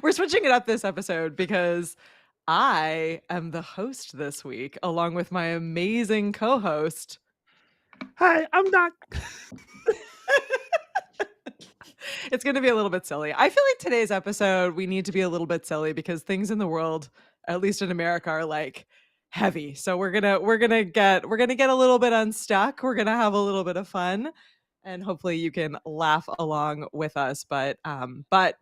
We're switching it up this episode because I am the host this week, along with my amazing co-host. Hi, I'm Doc. It's going to be a little bit silly. I feel like today's episode, we need to be a little bit silly because things in the world, at least in America, are like heavy. So we're gonna get a little bit unstuck. We're gonna have a little bit of fun, and hopefully you can laugh along with us. But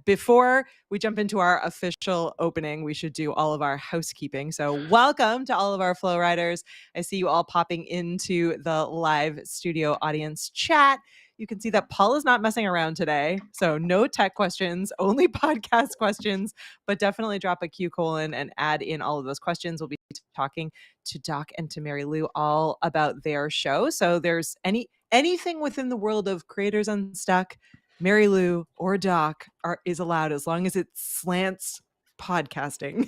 before we jump into our official opening, we should do all of our housekeeping. So welcome to all of our Flow Riders. I see you all popping into the live studio audience chat. You can see that Paul is not messing around today. So no tech questions, only podcast questions, but definitely drop a Q colon and add in all of those questions. We'll be talking to Doc and to Marielou all about their show. So there's anything within the world of Creators Unstuck, Marielou or Doc is allowed as long as it slants podcasting.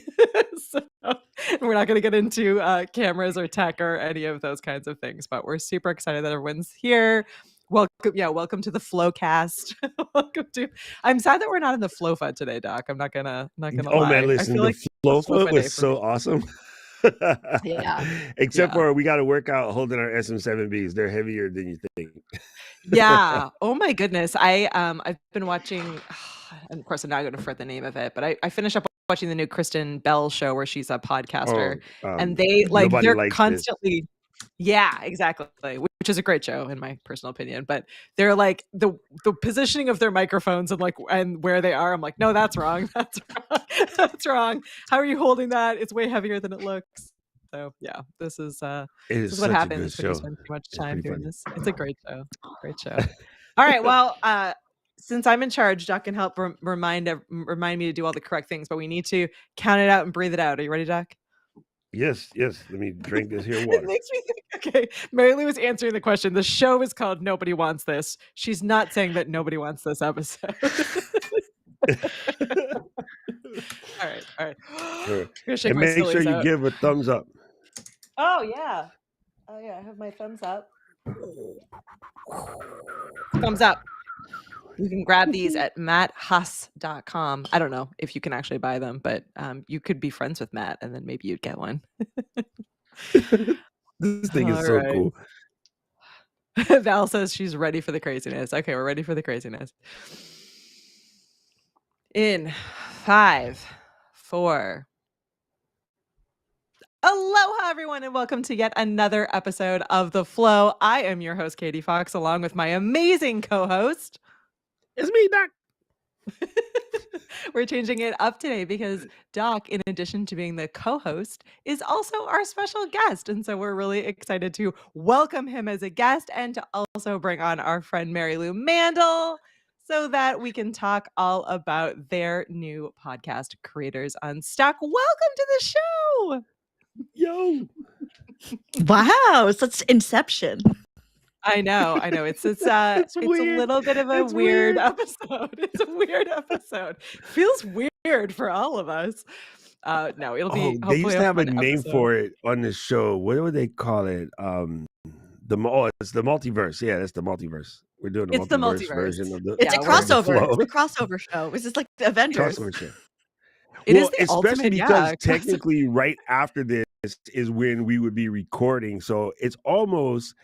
So we're not going to get into cameras or tech or any of those kinds of things, but we're super excited that everyone's here. Welcome to the Flowcast. I'm sad that we're not in the Flow Fud today, Doc. I'm not gonna Oh lie. man, listen, the Flow Fud was so awesome. Yeah. Except for we got to work out holding our SM7Bs. They're heavier than you think. Yeah. Oh my goodness. I've been watching, and of course I'm not going to forget the name of it, but I finished up watching the new Kristen Bell show where she's a podcaster, and they're constantly. Yeah, exactly. Which is a great show in my personal opinion. But they're like the positioning of their microphones and where they are. I'm like, no, that's wrong. That's wrong. That's wrong. How are you holding that? It's way heavier than it looks. So yeah, this is what happens when you spend too much time doing this. It's a great show. Great show. All right. Well, since I'm in charge, Doc can help remind me to do all the correct things, but we need to count it out and breathe it out. Are you ready, Doc? Yes. Let me drink this here water. It makes me think, okay, Marielou was answering the question. The show is called Nobody Wants This. She's not saying that nobody wants this episode. All right. And make sure you give a thumbs up. Oh, yeah. I have my thumbs up. Thumbs up. You can grab these at matthuss.com. I don't know if you can actually buy them, but you could be friends with Matt and then maybe you'd get one. This thing is so cool. Val says she's ready for the craziness. Okay, we're ready for the craziness. In 5, 4. Aloha, everyone, and welcome to yet another episode of The Flow. I am your host, Katie Fawkes, along with my amazing co-host. It's me, Doc. We're changing it up today because Doc, in addition to being the co-host, is also our special guest. And so we're really excited to welcome him as a guest and to also bring on our friend Marielou Mandel so that we can talk all about their new podcast, Creators Unstuck. Welcome to the show. Yo. Wow, it's such Inception. I know. It's a little bit of a weird episode. It's a weird episode. Feels weird for all of us. No, it'll be. They used to have a name for it on the show. What would they call it? It's the multiverse. Yeah, that's the multiverse. We're doing the multiverse version of the. It's a crossover. It's a crossover show. It's just like the Avengers. Crossover show. It is the especially ultimate, because technically right after this is when we would be recording. So it's almost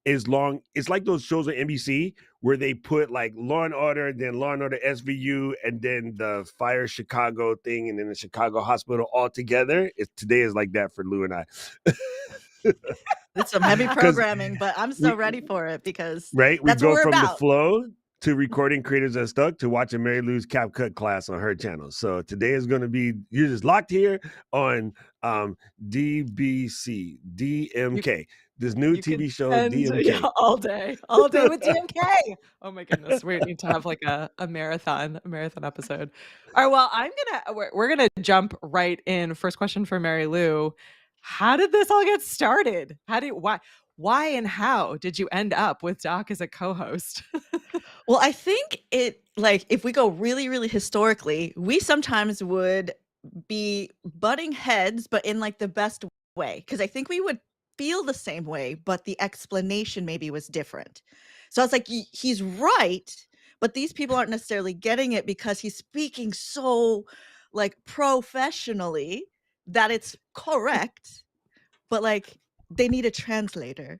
as long. It's like those shows on NBC where they put like Law and Order, then Law and Order SVU, and then the Fire Chicago thing, and then the Chicago Hospital all together. Today is like that for Lou and I. It's some heavy programming, but I'm so ready for it because we that's go what we're from about. The Flow to recording Creators Unstuck to watching Marilou's CapCut class on her channel. So today is going to be, you're just locked here on DBC, DMK. This new TV show, DMK. All day with DMK. Oh my goodness, we need to have like a marathon episode. All right, well, we're gonna jump right in. First question for Marielou: how did this all get started? Why and how did you end up with Doc as a co-host? Well, I think if we go really, really historically, we sometimes would be butting heads, but in like the best way, because I think we would feel the same way, but the explanation maybe was different. So I was like, he's right, but these people aren't necessarily getting it because he's speaking so like professionally that it's correct, but like they need a translator.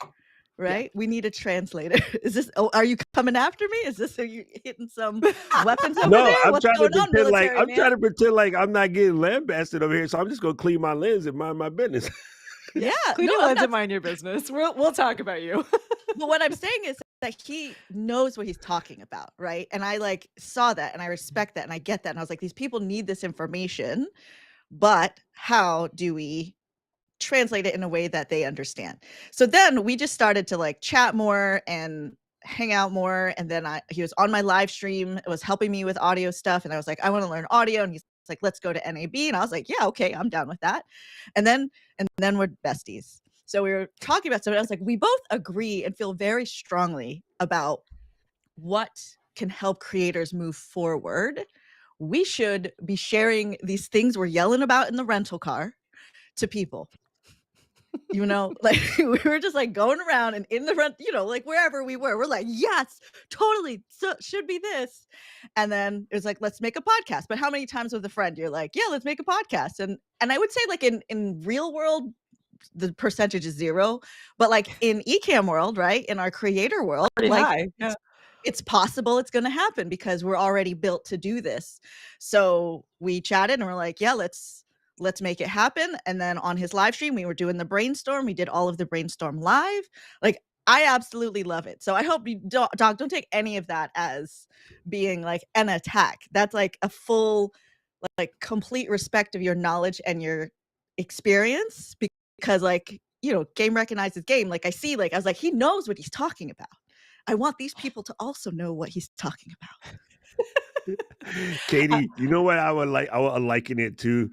Right? We need a translator. Is this? Oh, are you coming after me? Is this? Are you hitting some weapons over No, there? What's going on, military man? trying to pretend like I'm not getting lambasted over here. So I'm just gonna clean my lens and mind my business. Yeah, Clean no, your I'm lens not. and mind your business. We'll talk about you. But what I'm saying is that he knows what he's talking about, right? And I like saw that, and I respect that, and I get that, and I was like, these people need this information, but how do we translate it in a way that they understand? So then we just started to like chat more and hang out more, and then he was on my live stream. It was helping me with audio stuff, and I was like, I want to learn audio, and he's like, let's go to NAB, and I was like, yeah, okay, I'm down with that. And then we're besties. So we were talking about something. I was like, we both agree and feel very strongly about what can help creators move forward. We should be sharing these things we're yelling about in the rental car to people. You know, like we were just like going around and in the rent, you know, like wherever we were, we're like, yes, totally. So should be this. And then it was like, let's make a podcast. But how many times with a friend you're like, yeah, let's make a podcast? And I would say like in real world, the percentage is 0, but like in Ecamm world, right? In our creator world, Pretty like high. Yeah. it's possible it's going to happen because we're already built to do this. So we chatted and we're like, yeah, let's make it happen. And then on his live stream, we were doing the brainstorm. We did all of the brainstorm live. Like, I absolutely love it. So I hope you Doc, don't take any of that as being like an attack. That's like a full, like complete respect of your knowledge and your experience, because like, you know, game recognizes game. Like I see, like, I was like, he knows what he's talking about. I want these people to also know what he's talking about. Katie, you know what I would liken it to?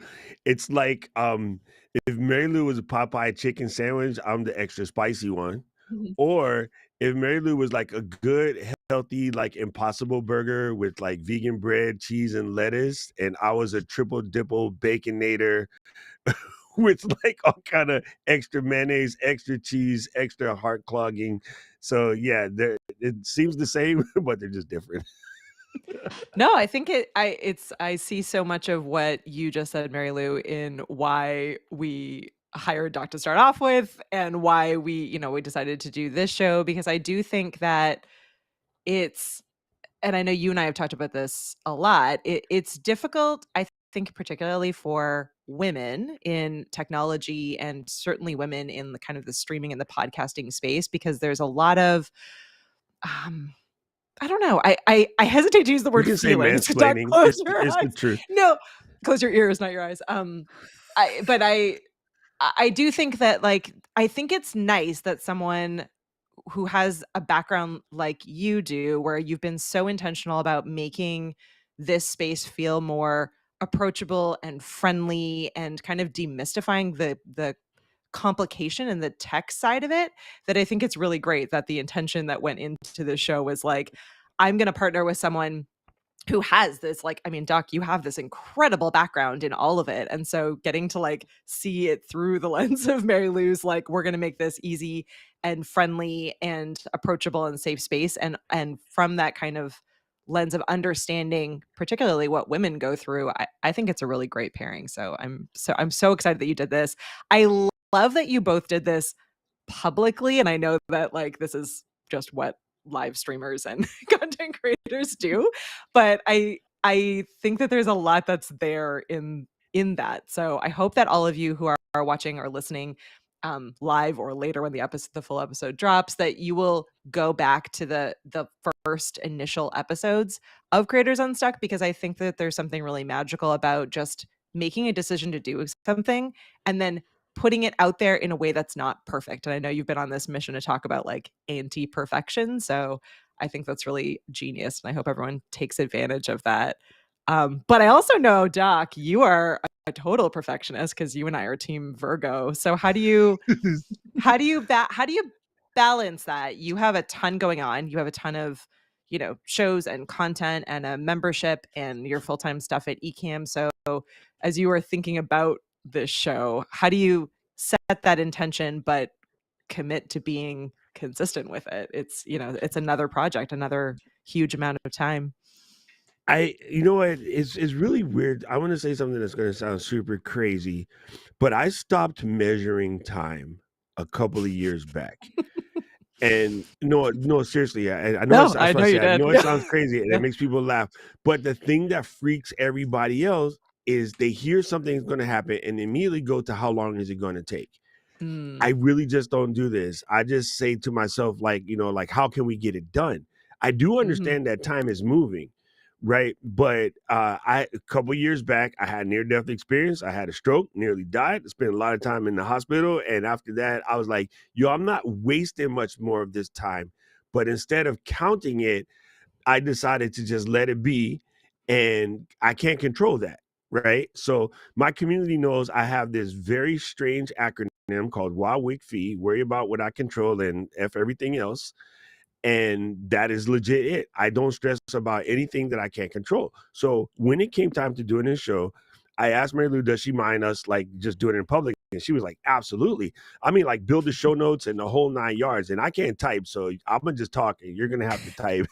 It's like if Mary Lou was a Popeye chicken sandwich, I'm the extra spicy one. Mhm. Or if Mary Lou was like a good, healthy, like Impossible burger with like vegan bread, cheese, and lettuce, and I was a triple dipple baconator with like all kind of extra mayonnaise, extra cheese, extra heart clogging. So yeah, it seems the same, but they're just different. No, I think I see so much of what you just said, Mary Lou, in why we hired Doc to start off with and why we decided to do this show, because I do think that it's, and I know you and I have talked about this a lot, it's difficult, I think, particularly for women in technology and certainly women in the kind of the streaming and the podcasting space, because there's a lot of I don't know. I hesitate to use the You word can say feelings. Doc, mansplaining. close your It's the eyes. truth. No, close your ears, not your eyes. I do think that, like, I think it's nice that someone who has a background like you do, where you've been so intentional about making this space feel more approachable and friendly and kind of demystifying the complication and the tech side of it, that I think it's really great that the intention that went into the show was like, I'm going to partner with someone who has this, like, I mean, Doc, you have this incredible background in all of it. And so getting to like see it through the lens of Mary Lou's, like, we're going to make this easy and friendly and approachable and safe space. And from that kind of lens of understanding, particularly what women go through, I think it's a really great pairing. So I'm so excited that you did this. I love that you both did this publicly. And I know that, like, this is just what live streamers and content creators do, but I think that there's a lot that's there in that. So I hope that all of you who are watching or listening live or later when the full episode drops, that you will go back to the first initial episodes of Creators Unstuck, because I think that there's something really magical about just making a decision to do something and then putting it out there in a way that's not perfect. And I know you've been on this mission to talk about like anti-perfection. So I think that's really genius. And I hope everyone takes advantage of that. But I also know, Doc, you are a total perfectionist because you and I are team Virgo. So how do you balance that? You have a ton going on. You have a ton of, shows and content and a membership and your full-time stuff at Ecamm. So as you were thinking about this show, how do you set that intention but commit to being consistent with it. It's, it's another project, another huge amount of time. You know what? It's really weird. I want to say something that's going to sound super crazy, but I stopped measuring time a couple of years back. And no, seriously, I know No, that's I what I know you say. I did. know it Yeah. sounds crazy and Yeah. it makes people laugh, but the thing that freaks everybody else is they hear something's going to happen and immediately go to how long is it going to take. I really just don't do this. I just say to myself, like, like, how can we get it done? I do Mhm. understand that time is moving, right? But a couple years back, I had near-death experience. I had a stroke, nearly died, spent a lot of time in the hospital. And after that, I was like, yo, I'm not wasting much more of this time. But instead of counting it, I decided to just let it be, and I can't control that, right? So my community knows I have this very strange acronym called WWIC, worry about what I control and F everything else. And that is legit it. I don't stress about anything that I can't control. So when it came time to doing this show, I asked Mary Lou, does she mind us like just doing it in public? And she was like, absolutely. I mean, like build the show notes and the whole 9 yards. And I can't type, so I'm gonna just talk and you're gonna have to type.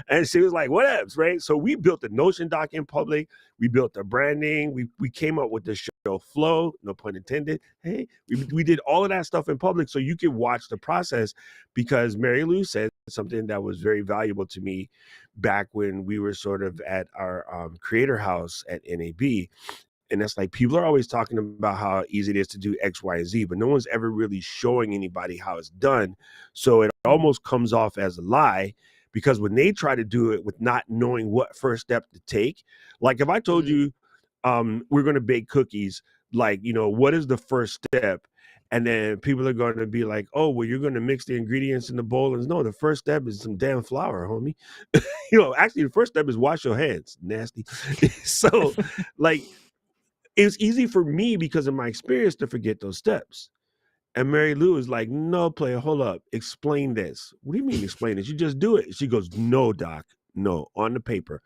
And she was like, whatevs, right? So we built the Notion doc in public. We built the branding. We came up with the show flow, no pun intended. Hey, we did all of that stuff in public so you could watch the process, because Mary Lou said something that was very valuable to me back when we were sort of at our creator house at NAB. And that's like, people are always talking about how easy it is to do X, Y, and Z, but no one's ever really showing anybody how it's done. So it almost comes off as a lie, because when they try to do it with not knowing what first step to take, like if I told you we're going to bake cookies, like, what is the first step? And then people are going to be like, oh, well, you're going to mix the ingredients in the bowl. And no, the first step is some damn flour, homie. Actually, the first step is wash your hands. Nasty. So, like, it's easy for me because of my experience to forget those steps. And Mary Lou is like, no, player, hold up. Explain this. What do you mean explain this? You just do it. She goes, no, Doc. No, on the paper.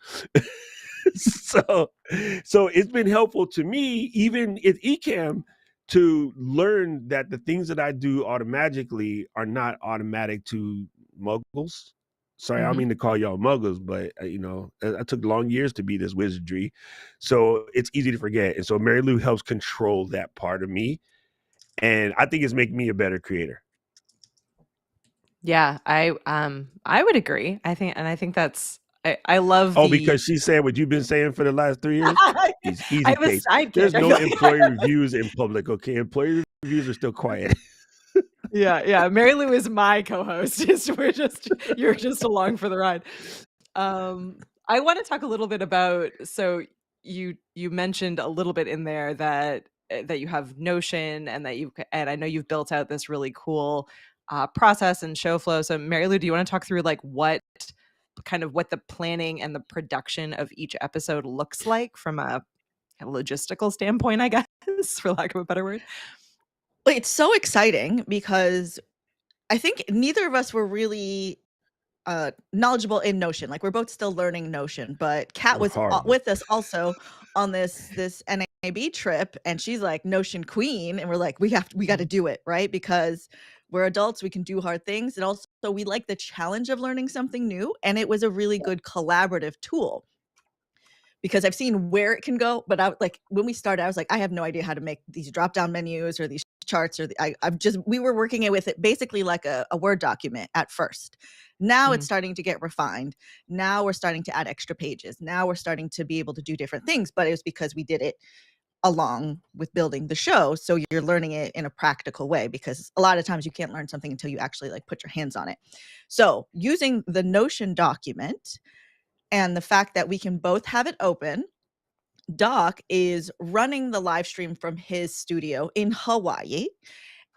so it's been helpful to me, even at Ecamm, to learn that the things that I do automatically are not automatic to muggles. Sorry, I don't mean to call y'all muggles, but I took long years to be this wizardry, so it's easy to forget. And so Mary Lou helps control that part of me, and I think it's making me a better creator. Yeah, I would agree. I think that's I love Oh, the because she's saying what you've been saying for the last 3 years? I Easy have a case. sidekick. There's I no feel like employee reviews in public, okay? Employee reviews are still quiet. yeah. Mary Lou is my co-host. You're just along for the ride. I want to talk a little bit about, so you mentioned a little bit in there that that you have Notion, and and I know you've built out this really cool process and show flow. So Mary Lou, do you want to talk through like what the planning and the production of each episode looks like from a logistical standpoint, I guess, for lack of a better word? Well, it's so exciting because I think neither of us were really knowledgeable in Notion. Like we're both still learning Notion, but Kat We're was horrible. with us also on this NAB trip, and she's like Notion queen, and we're like we got to do it, right? Because we're adults, we can do hard things, and also we like the challenge of learning something new, and it was a really good collaborative tool. Because I've seen where it can go, but when we started, I was like, I have no idea how to make these drop down menus or these charts, or we were working it with it basically like a Word document at first. Now it's starting to get refined. Now we're starting to add extra pages. Now we're starting to be able to do different things, but it was because we did it along with building the show. So you're learning it in a practical way, because a lot of times you can't learn something until you actually like put your hands on it. So using the Notion document, and the fact that we can both have it open, Doc is running the live stream from his studio in Hawaii,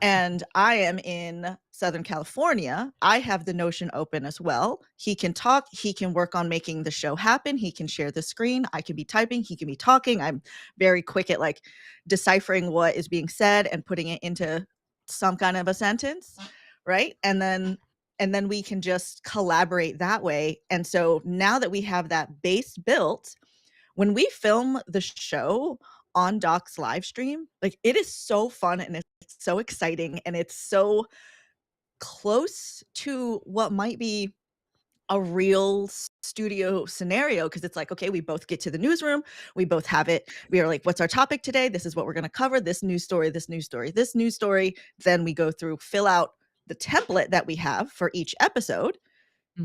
and I am in Southern California. I have the Notion open as well. He can talk, he can work on making the show happen, he can share the screen, I can be typing, he can be talking. I'm very quick at like deciphering what is being said and putting it into some kind of a sentence, right? And then we can just collaborate that way. And so now that we have that base built, when we film the show on Doc's live stream, like it is so fun and it's so exciting and it's so close to what might be a real studio scenario, because it's like, okay, we both get to the newsroom, we both have it, we are like, what's our topic today, this is what we're going to cover, this news story, this news story, this news story. Then we go through, fill out the template that we have for each episode.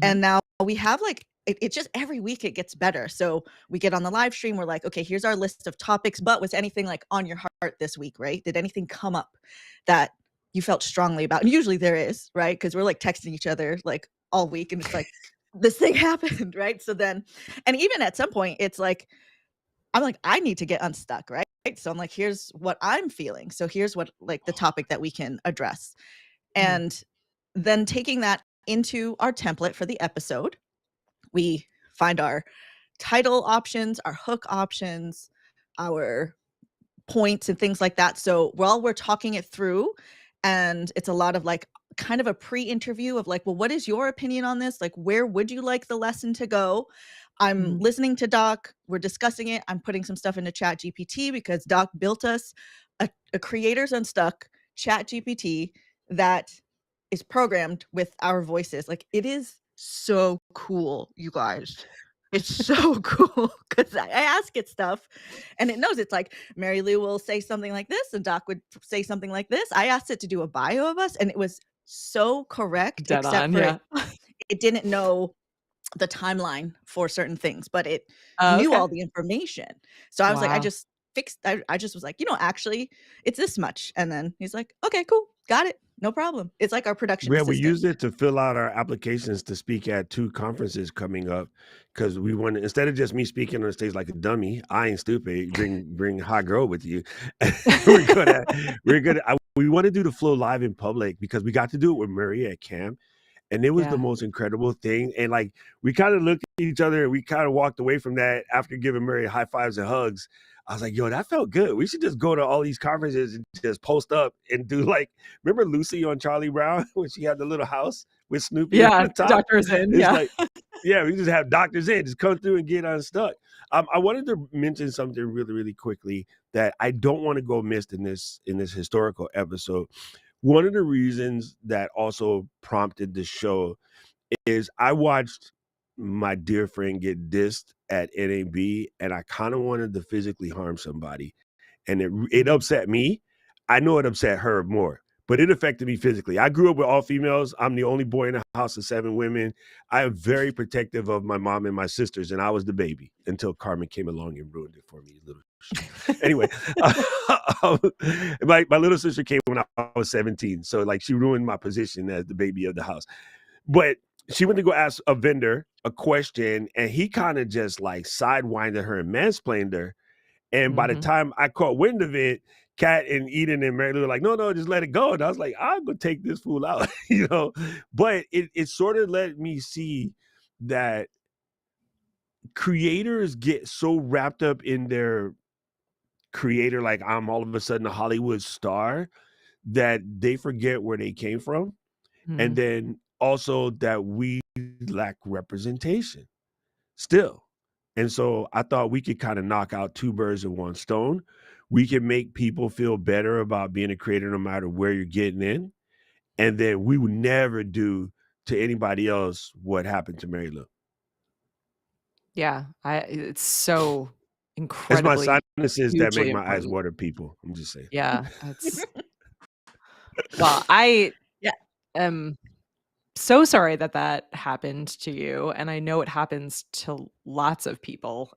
And now we have like it just every week it gets better. So we get on the live stream, we're like, okay, here's our list of topics, but was anything like on your heart this week, right? Did anything come up that you felt strongly about? And usually there is, right? Because we're like texting each other like all week, and it's like, this thing happened, right? So then, and even at some point, it's like, I'm like, I need to get unstuck, right? So I'm like, here's what I'm feeling. So here's what like the topic that we can address. And then taking that into our template for the episode, we find our title options, our hook options, our points and things like that. So while we're talking it through, and it's a lot of like kind of a pre-interview of like, well, what is your opinion on this? Like, where would you like the lesson to go? I'm listening to Doc, we're discussing it. I'm putting some stuff into Chat GPT because Doc built us a Creators Unstuck Chat GPT that is programmed with our voices. Like, it is so cool, you guys. It's so cool because I ask it stuff and it knows. It's like Marielou will say something like this and Doc would say something like this. I asked it to do a bio of us and it was so correct, Dead except on, for yeah. it didn't know the timeline for certain things, but it Oh, knew okay. all the information. So I was like, I Wow. just fixed, I just was like, actually, it's this much. And then he's like, okay, cool, got it. No problem. It's like our production Yeah, we assistant. used it to fill out our applications to speak at 2 conferences coming up because we wanted, instead of just me speaking on stage like a dummy, I ain't stupid. Bring hot girl with you. We want to do the flow live in public because we got to do it with Maria at Ecamm. And it was the Yeah. most incredible thing. And like, we kind of looked at each other and we kind of walked away from that after giving Mary high fives and hugs. I was like, yo, that felt good. We should just go to all these conferences and just post up and do like, remember Lucy on Charlie Brown when she had the little house with Snoopy on Yeah, the top? Doctor's in, It's yeah. like, yeah, we just have doctors in, just come through and get unstuck. I wanted to mention something really, really quickly that I don't want to go missed in this historical episode. One of the reasons that also prompted the show is I watched my dear friend get dissed at NAB, and I kind of wanted to physically harm somebody, and it upset me. I know it upset her more, but it affected me physically. I grew up with all females. I'm the only boy in a house of 7 women. I am very protective of my mom and my sisters, and I was the baby until Carmen came along and ruined it for me. Little anyway, my little sister came when I was 17, so like she ruined my position as the baby of the house. But she went to go ask a vendor a question, and he kind of just like sidewinded her and mansplained her. And by the time I caught wind of it, Kat and Eden and Mary Lou were like, no, just let it go. And I was like, I'm gonna take this fool out, But it sort of let me see that creators get so wrapped up in their creator, like I'm all of a sudden a Hollywood star, that they forget where they came from. And then also that we lack representation still. And so I thought we could kind of knock out 2 birds with 1 stone. We can make people feel better about being a creator no matter where you're getting in. And then we would never do to anybody else what happened to Mary Lou. Yeah, it's so It's my incredibly sinuses that make hugely my eyes important. water, people. I'm just saying. Yeah, it's well, I Yeah. am so sorry that that happened to you, and I know it happens to lots of people,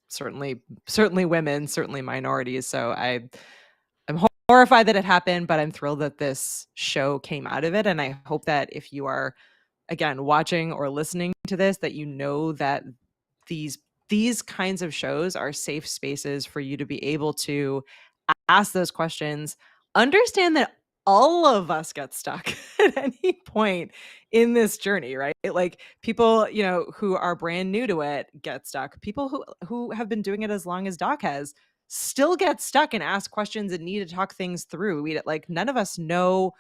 certainly women, certainly minorities, so I'm horrified that it happened, but I'm thrilled that this show came out of it, and I hope that if you are, again, watching or listening to this, that you know that these kinds of shows are safe spaces for you to be able to ask those questions, understand that all of us get stuck at any point in this journey, right? Like people, who are brand new to it get stuck. People who have been doing it as long as Doc has still get stuck and ask questions and need to talk things through. Like none of us know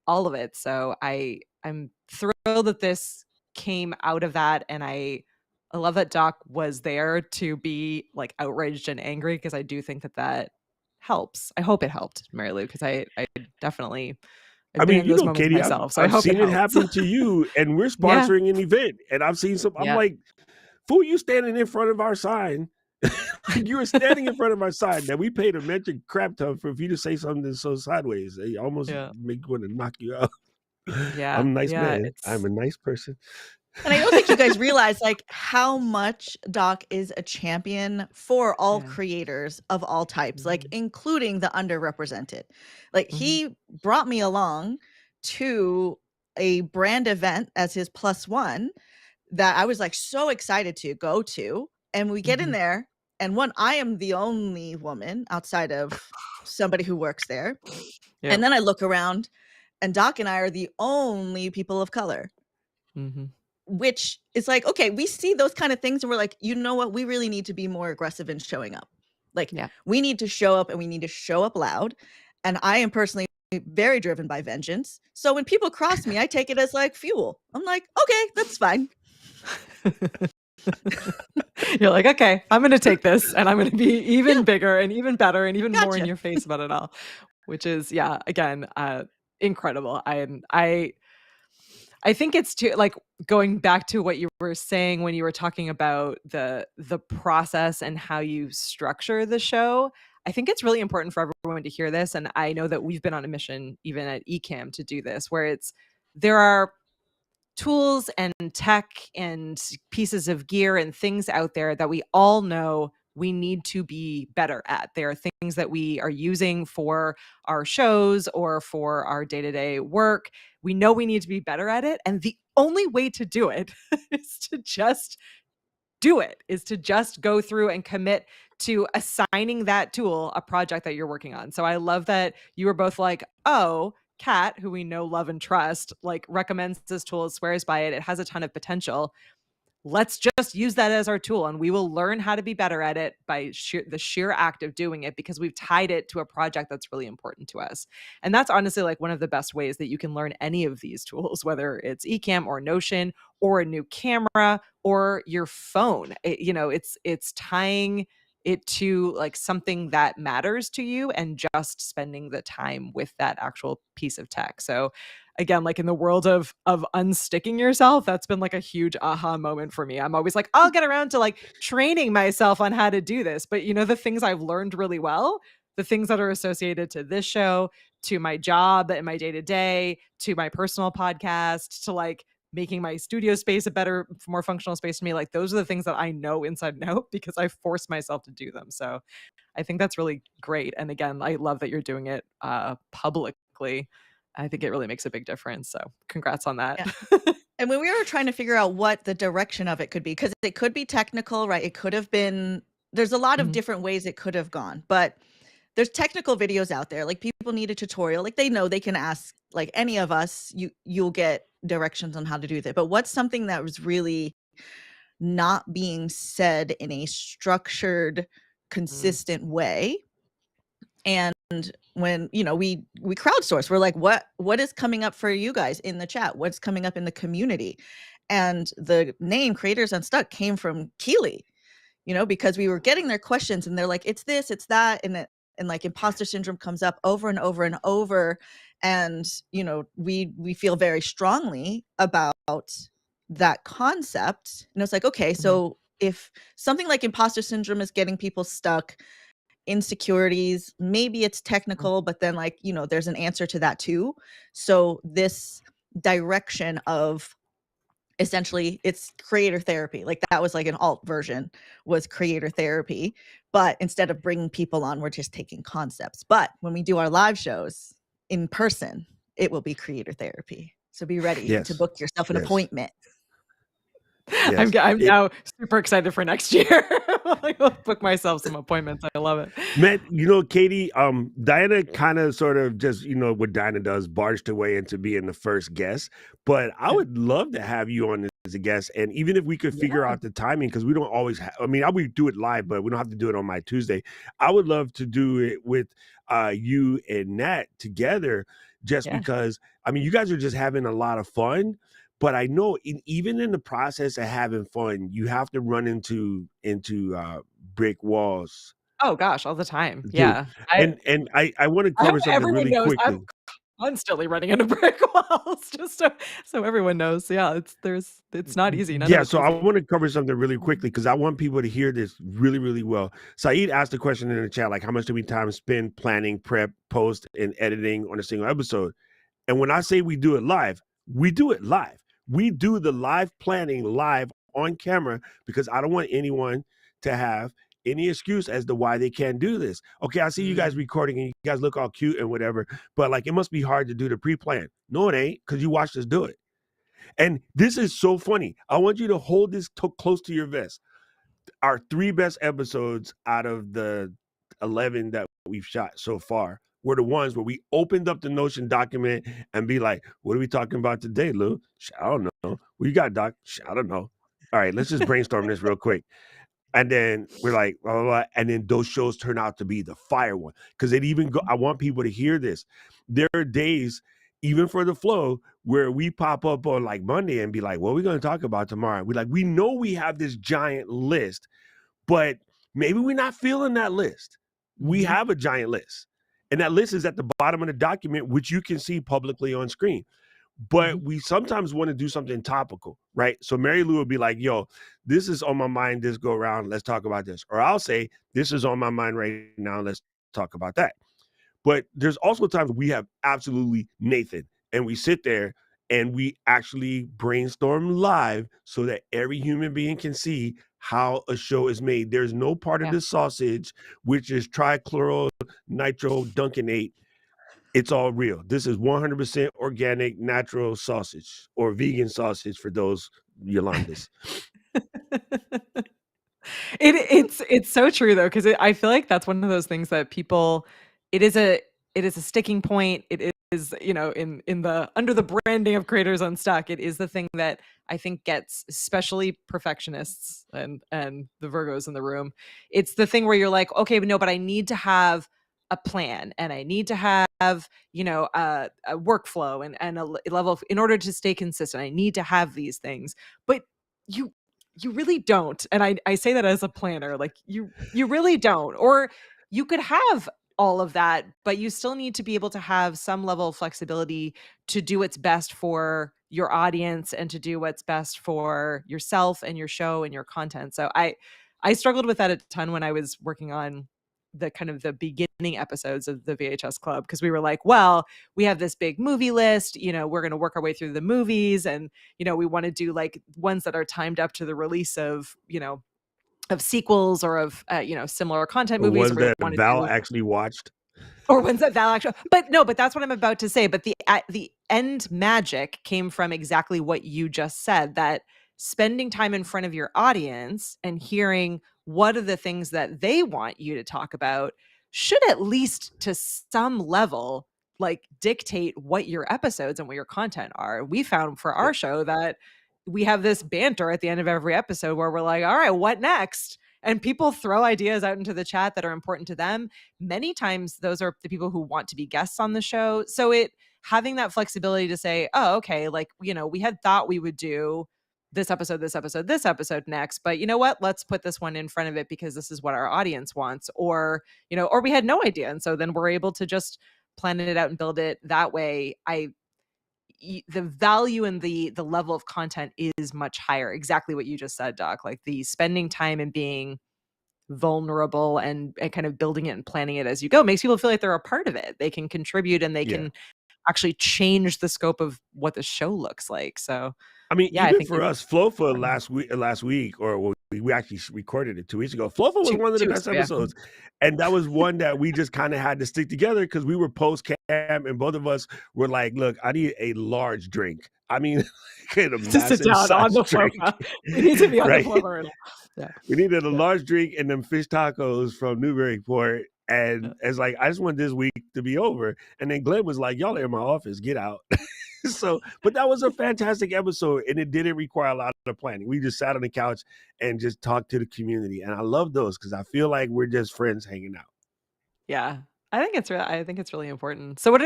all of it. So I'm thrilled that this came out of that, and I love that Doc was there to be like outraged and angry, because I do think that helps. I hope it helped, Marielou, because I definitely I've been in You those know, moments Katie, myself, so I I've hope it seen it helps. happen to you, and we're Yeah. sponsoring an event, and I've seen some. I'm Yeah. like, fool, you standing in front of our sign. You were standing in front of our sign that we paid a metric crap ton for you to say something so sideways. They almost Yeah. make want to knock you out. Yeah. I'm a nice Yeah. man. I'm a nice person. And I don't think you guys realize like how much Doc is a champion for all Yeah. creators of all types, like Mhm. including the underrepresented. Like Mhm. he brought me along to a brand event as his +1 that I was like so excited to go to. And we get in Mhm. there, and one, I am the only woman outside of somebody who works there. Yep. And then I look around, and Doc and I are the only people of color. Mhm. Which is like, okay, we see those kind of things and we're like, you know what? We really need to be more aggressive in showing up. Like, Yeah. we need to show up and we need to show up loud. And I am personally very driven by vengeance. So when people cross me, I take it as like fuel. I'm like, okay, that's fine. You're like, okay, I'm going to take this and I'm going to be even Yeah, bigger and even better and even more in gotcha. your face about it all, which is, yeah, again, incredible. I think it's too, like, going back to what you were saying when you were talking about the process and how you structure the show. I think it's really important for everyone to hear this, and I know that we've been on a mission even at Ecamm to do this, where there are tools and tech and pieces of gear and things out there that we all know we need to be better at. There are things that we are using for our shows or for our day-to-day work. We know we need to be better at it. And the only way to do it is to just do it, is to just go through and commit to assigning that tool a project that you're working on. So I love that you were both like, oh, Kat, who we know, love, and trust, like, recommends this tool, swears by it. It has a ton of potential. Let's just use that as our tool, and we will learn how to be better at it by the sheer act of doing it, because we've tied it to a project that's really important to us. And that's honestly like one of the best ways that you can learn any of these tools, whether it's Ecamm or Notion or a new camera or your phone. It's tying it to like something that matters to you and just spending the time with that actual piece of tech. So again, like, in the world of unsticking yourself, that's been like a huge aha moment for me. I'm always like, I'll get around to like training myself on how to do this. But the things I've learned really well, the things that are associated to this show, to my job and my day to day, to my personal podcast, to like making my studio space a better, more functional space to me, like, those are the things that I know inside and out because I forced myself to do them. So I think that's really great. And again, I love that you're doing it publicly. I think it really makes a big difference. So congrats on that. Yeah. And when we were trying to figure out what the direction of it could be, because it could be technical, right? It could have been, there's a lot of Mhm. different ways it could have gone, but there's technical videos out there. Like, people need a tutorial. Like, they know they can ask like any of us, you'll get directions on how to do that. But what's something that was really not being said in a structured, Mm. consistent way? And when we crowdsource, we're like, what is coming up for you guys in the chat? What's coming up in the community? And the name Creators Unstuck came from Keely, because we were getting their questions and they're like, it's this, it's that, and like imposter syndrome comes up over and over and over. And we feel very strongly about that concept. And it's like, okay, Mhm. so if something like imposter syndrome is getting people stuck, insecurities, maybe it's Mm. technical, but then like, there's an answer to that too. So this direction of, essentially, it's creator therapy. Like, that was like an alt version, was creator therapy. But instead of bringing people on, we're just taking concepts. But when we do our live shows in person, it will be creator therapy. So be ready to Yes. book yourself an Yes. appointment. I'm, Yes. I'm now super excited for next year. I'll book myself some appointments. I love it. Man, Katie, Diana kind of sort of just, what Diana does, barged her way into being the first guest. But I would love to have you on as a guest. And even if we could figure Yeah. out the timing, because we don't always I would do it live, but we don't have to do it on my Tuesday. I would love to do it with you and Nat together, just Yeah. because, you guys are just having a lot of fun. But I know even in the process of having fun, you have to run into brick walls. Oh gosh, all the time. Dude, Yeah. and I wanna I hope cover something everyone really knows I'm quickly. constantly running into brick walls, just so everyone knows. Yeah, it's not easy. None of Yeah, it's so I easy. want to cover something really Mhm. quickly because I want people to hear this really, really well. Saeed asked the question in the chat, like, how much do we time spend planning, prep, post, and editing on a single episode? And when I say we do it live, we do it live. We do the live planning live on camera because I don't want anyone to have any excuse as to why they can't do this. Okay, I see you guys Mm. recording and you guys look all cute and whatever, but like it must be hard to do the pre-plan. No, it ain't, because you watched us do it. And this is so funny. I want you to hold this close to your vest. Our 3 best episodes out of the 11 that we've shot so far were the ones where we opened up the Notion document and be like, what are we talking about today, Lou? I don't know. What you got, Doc? I don't know. All right, let's just brainstorm this real quick. And then we're like, blah, blah, blah. And then those shows turn out to be the fire one. Because it even I want people to hear this. There are days, even for the flow, where we pop up on like Monday and be like, what are we going to talk about tomorrow? We know we have this giant list, but maybe we're not feeling that list. We Mhm. have a giant list. And that list is at the bottom of the document, which you can see publicly on screen. But Mhm. we sometimes want to do something topical, right? So Mary Lou would be like, yo, this is on my mind this go around. Let's talk about this. Or I'll say, this is on my mind right now. Let's talk about that. But there's also times we have absolutely Nathan and we sit there and we actually brainstorm live so that every human being can see how a show is made. There's no part of Yeah. the sausage, which is trichloral nitro duncanate. It's all real. This is 100% organic, natural sausage or vegan sausage for those Yolandas. It's so true though, because I feel like that's one of those things that people it is a it is a sticking point. It is, in the under the branding of Creators Unstuck, it is the thing that I think gets especially perfectionists and the Virgos in the room. It's the thing where you're like, okay, but no, but I need to have a plan and I need to have, a workflow and a level of, in order to stay consistent, I need to have these things. But you you really don't. And I say that as a planner, like you really don't. Or you could have all of that, but you still need to be able to have some level of flexibility to do what's best for your audience and to do what's best for yourself and your show and your content. So I struggled with that a ton when I was working on the kind of the beginning episodes of the VHS Club, because we were like, well, we have this big movie list, we're going to work our way through the movies, and we want to do like ones that are timed up to the release of, of sequels or of similar content The movies, ones or we that want to Val do actually watched. or when's that Val actually? But no, but that's what I'm about to say. But the end magic came from exactly what you just said, that spending time in front of your audience and hearing what are the things that they want you to talk about should, at least to some level, like dictate what your episodes and what your content are. We found for Yeah. our show that we have this banter at the end of every episode where we're like, all right, what next? And people throw ideas out into the chat that are important to them. Many times those are the people who want to be guests on the show. So it having that flexibility to say, oh, okay, like, we had thought we would do this episode, this episode, this episode next, but you know what? Let's put this one in front of it because this is what our audience wants. Or, or we had no idea. And so then we're able to just plan it out and build it that way. The value and the level of content is much higher. Exactly what you just said, Doc. Like the spending time and being vulnerable and kind of building it and planning it as you go makes people feel like they're a part of it. They can contribute and they Yeah. can actually change the scope of what the show looks like. So I mean, yeah, I even think for it's us, Flofa important. last week, or we actually recorded it 2 weeks ago. Flofa was Two one of the two best weeks ago, yeah. episodes, and that was one that we just kind of had to stick together because we were post cam, and both of us were like, "Look, I need a large drink. I mean, a To sit massive down on size the drink, Flova. We need to be on the right? Flova riddle. Yeah. We needed a Yeah. large drink and them fish tacos from Newburyport." Yeah. And it's like, I just want this week to be over. And then Glenn was like, y'all are in my office, get out. So, but that was a fantastic episode, and it didn't require a lot of planning. We just sat on the couch and just talked to the community, and I love those because I feel like we're just friends hanging out. Yeah. I think it's really important. So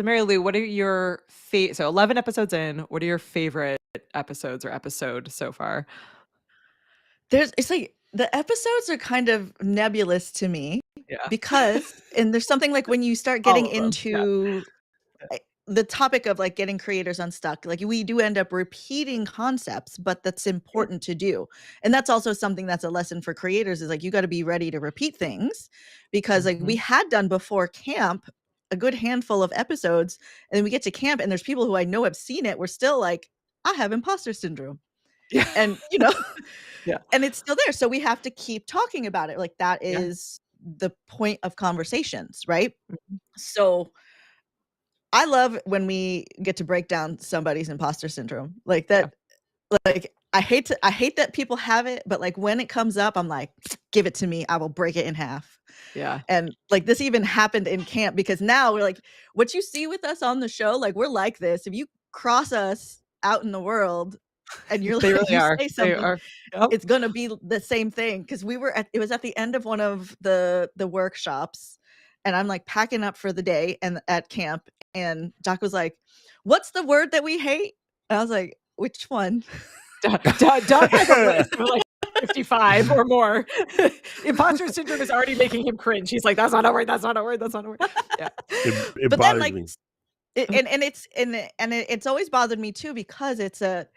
Mary Lou, what are your so 11 episodes in, what are your favorite episodes or episode so far? It's like the episodes are kind of nebulous to me Yeah. because and there's something like when you start getting All of them. Yeah. into the topic of like getting creators unstuck, like we do end up repeating concepts, but that's important to do. And that's also something that's a lesson for creators, is like you got to be ready to repeat things, because like we had done before camp a good handful of episodes, and then we get to camp and there's people who I know have seen it. We're still like, I have imposter syndrome. Yeah. And Yeah. and it's still there. So we have to keep talking about it. Like that Yeah. is the point of conversations, right? Mhm. So I love when we get to break down somebody's imposter syndrome. Like that, like I hate that people have it, but like when it comes up, I'm like, give it to me. I will break it in half. Yeah. And like this even happened in camp, because now we're like, what you see with us on the show, like we're like this. If you cross us out in the world and you're They like, really you are. say They something, are. Yep. it's gonna be the same thing. Because it was at the end of one of the workshops, and I'm like packing up for the day and at camp, and Doc was like, "What's the word that we hate?" And I was like, "Which one?" Doc has a list of like 55 or more. Imposter syndrome is already making him cringe. He's like, that's not a word. That's not a word. That's not a word. Yeah. It But then bothers like me. it's always bothered me too, because it's the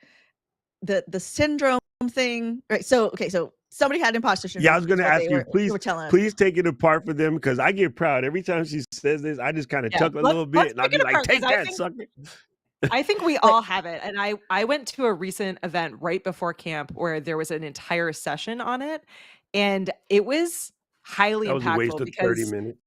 syndrome thing, right? So okay, so somebody had imposter syndrome. Yeah, I was going is to what ask you, they were telling us. please take it apart for them, because I get proud every time she says this. I just kind of Yeah. chuckle a little bit, Let's and I'll pick be it like, apart, "Take 'cause that, sucker." I think we all have it. And I went to a recent event right before camp where there was an entire session on it, and it was highly That was a waste impactful of 30 because minutes.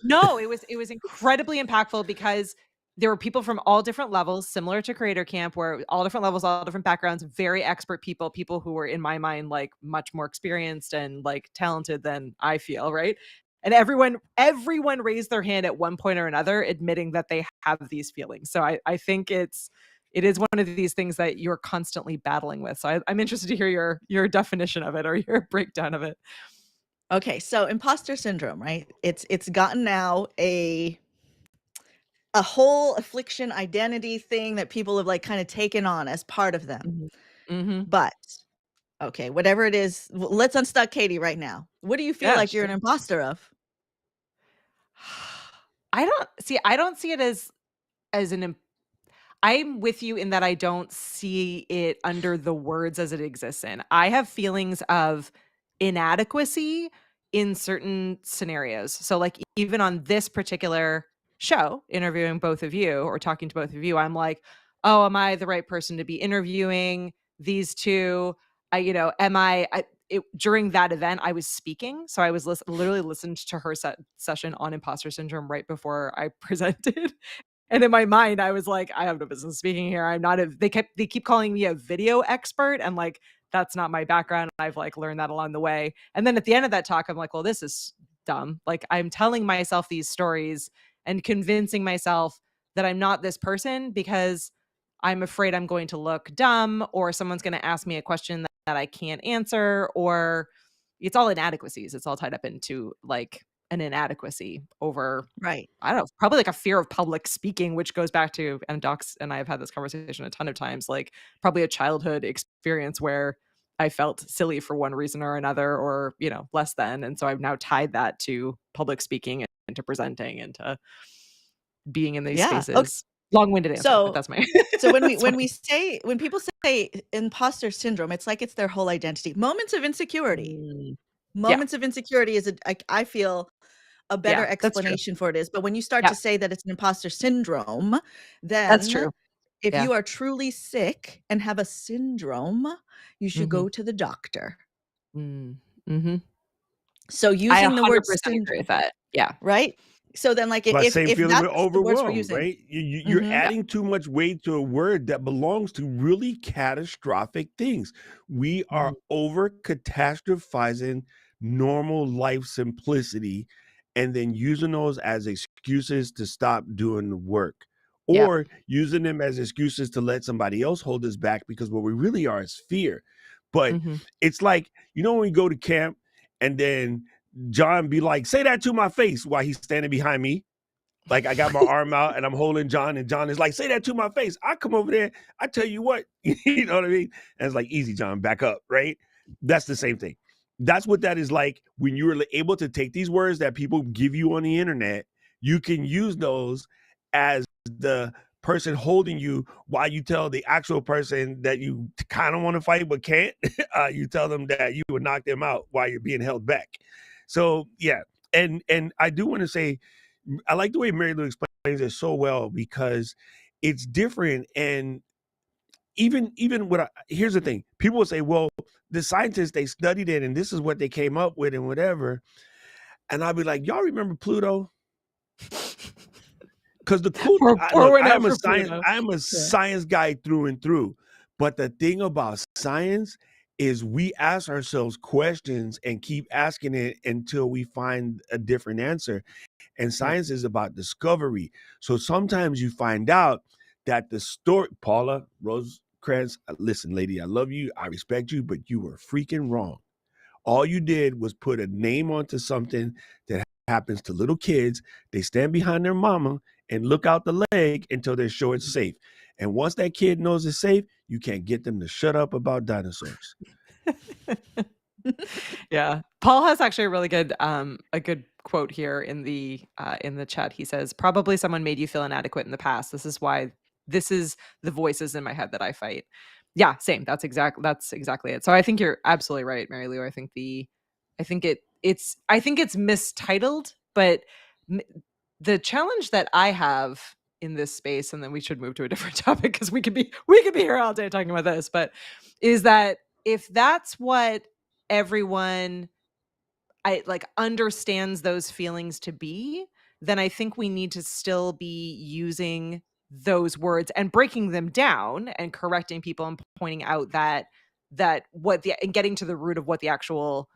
no, it was incredibly impactful, because there were people from all different levels, similar to Creator Camp, where all different levels, all different backgrounds, very expert people who were in my mind like much more experienced and like talented than I feel, right? And everyone raised their hand at one point or another, admitting that they have these feelings. So I think it is one of these things that you're constantly battling with. So I'm interested to hear your definition of it, or your breakdown of it. Okay, so imposter syndrome, right? It's gotten now a whole affliction identity thing that people have like kind of taken on as part of them. Mhm. Mhm. But okay, whatever it is, let's unstuck Katie right now. What do you feel Yeah, like you're sure. an imposter of? I don't see it as an I'm with you in that I don't see it under the words as it exists in. I have feelings of inadequacy in certain scenarios. So like even on this particular show, interviewing both of you or talking to both of you, I'm like, "Oh, am I the right person to be interviewing these two? Am during that event, I was speaking, so I was literally listened to her session on imposter syndrome right before I presented. And in my mind, I was like, I have no business speaking here. I'm not they keep calling me a video expert, and like that's not my background. I've like learned that along the way. And then at the end of that talk, I'm like, well, this is dumb. Like I'm telling myself these stories and convincing myself that I'm not this person because I'm afraid I'm going to look dumb, or someone's going to ask me a question that I can't answer, or it's all inadequacies. It's all tied up into like an inadequacy over, Right. I don't know, probably like a fear of public speaking, which goes back to, and Docs and I have had this conversation a ton of times, like probably a childhood experience where I felt silly for one reason or another, or, less than. And so I've now tied that to public speaking and to presenting and to being in these Yeah. Okay. spaces. Long-winded answer, but So that's my, so that's my when people say imposter syndrome, it's like it's their whole identity. Moments of insecurity. Yeah, Moments of insecurity is I feel a better yeah, that's true. explanation for it is. But when you start Yeah, to say that it's an imposter syndrome, that's then true. if Yeah. you are truly sick and have a syndrome, you should Mhm. go to the doctor. Mhm. So I using the word 100% agree with syndrome, that. Yeah. right? So then like But same if feeling with that's the words we're overwhelm, using. right? You're Mhm. Yeah. adding too much weight to a word that belongs to really catastrophic things. We are Mhm. over catastrophizing normal life simplicity and then using those as excuses to stop doing the work, Yep. or using them as excuses to let somebody else hold us back, because what we really are is fear. But Mhm. it's like, when we go to camp and then John be like, "Say that to my face," while he's standing behind me. Like I got my arm out and I'm holding John, and John is like, "Say that to my face." I come over there, I tell you what, you know what I mean? And it's like, "Easy, John, back up," right? That's the same thing. That's what that is like when you're able to take these words that people give you on the internet. You can use those as the person holding you while you tell the actual person that you kind of want to fight but can't. You tell them that you would knock them out while you're being held back. So yeah, and I do want to say, I like the way Marielou explains it so well, because it's different. And even what here's the thing: people will say, well, the scientists, they studied it and this is what they came up with and whatever. And I'll be like, y'all remember Pluto? Because the cool, Pour look, one out for Pluto. I am a science guy through and through. But the thing about science is we ask ourselves questions and keep asking it until we find a different answer. And science is about discovery. So sometimes you find out that the story, Paula Rosecrans, listen, lady, I love you, I respect you, but you were freaking wrong. All you did was put a name onto something that happens to little kids. They stand behind their mama and look out the leg until they're sure it's safe. And once that kid knows it's safe, you can't get them to shut up about dinosaurs. Yeah. Paul has actually a good quote here in the chat. He says, probably someone made you feel inadequate in the past. This is the voices in my head that I fight. Yeah, same. That's exactly it. So I think you're absolutely right, Marielou. I think it's mistitled, but the challenge that I have in this space, and then we should move to a different topic because we could be here all day talking about this, but is that if that's what everyone understands those feelings to be, then I think we need to still be using those words and breaking them down and correcting people and pointing out that and getting to the root of what the actual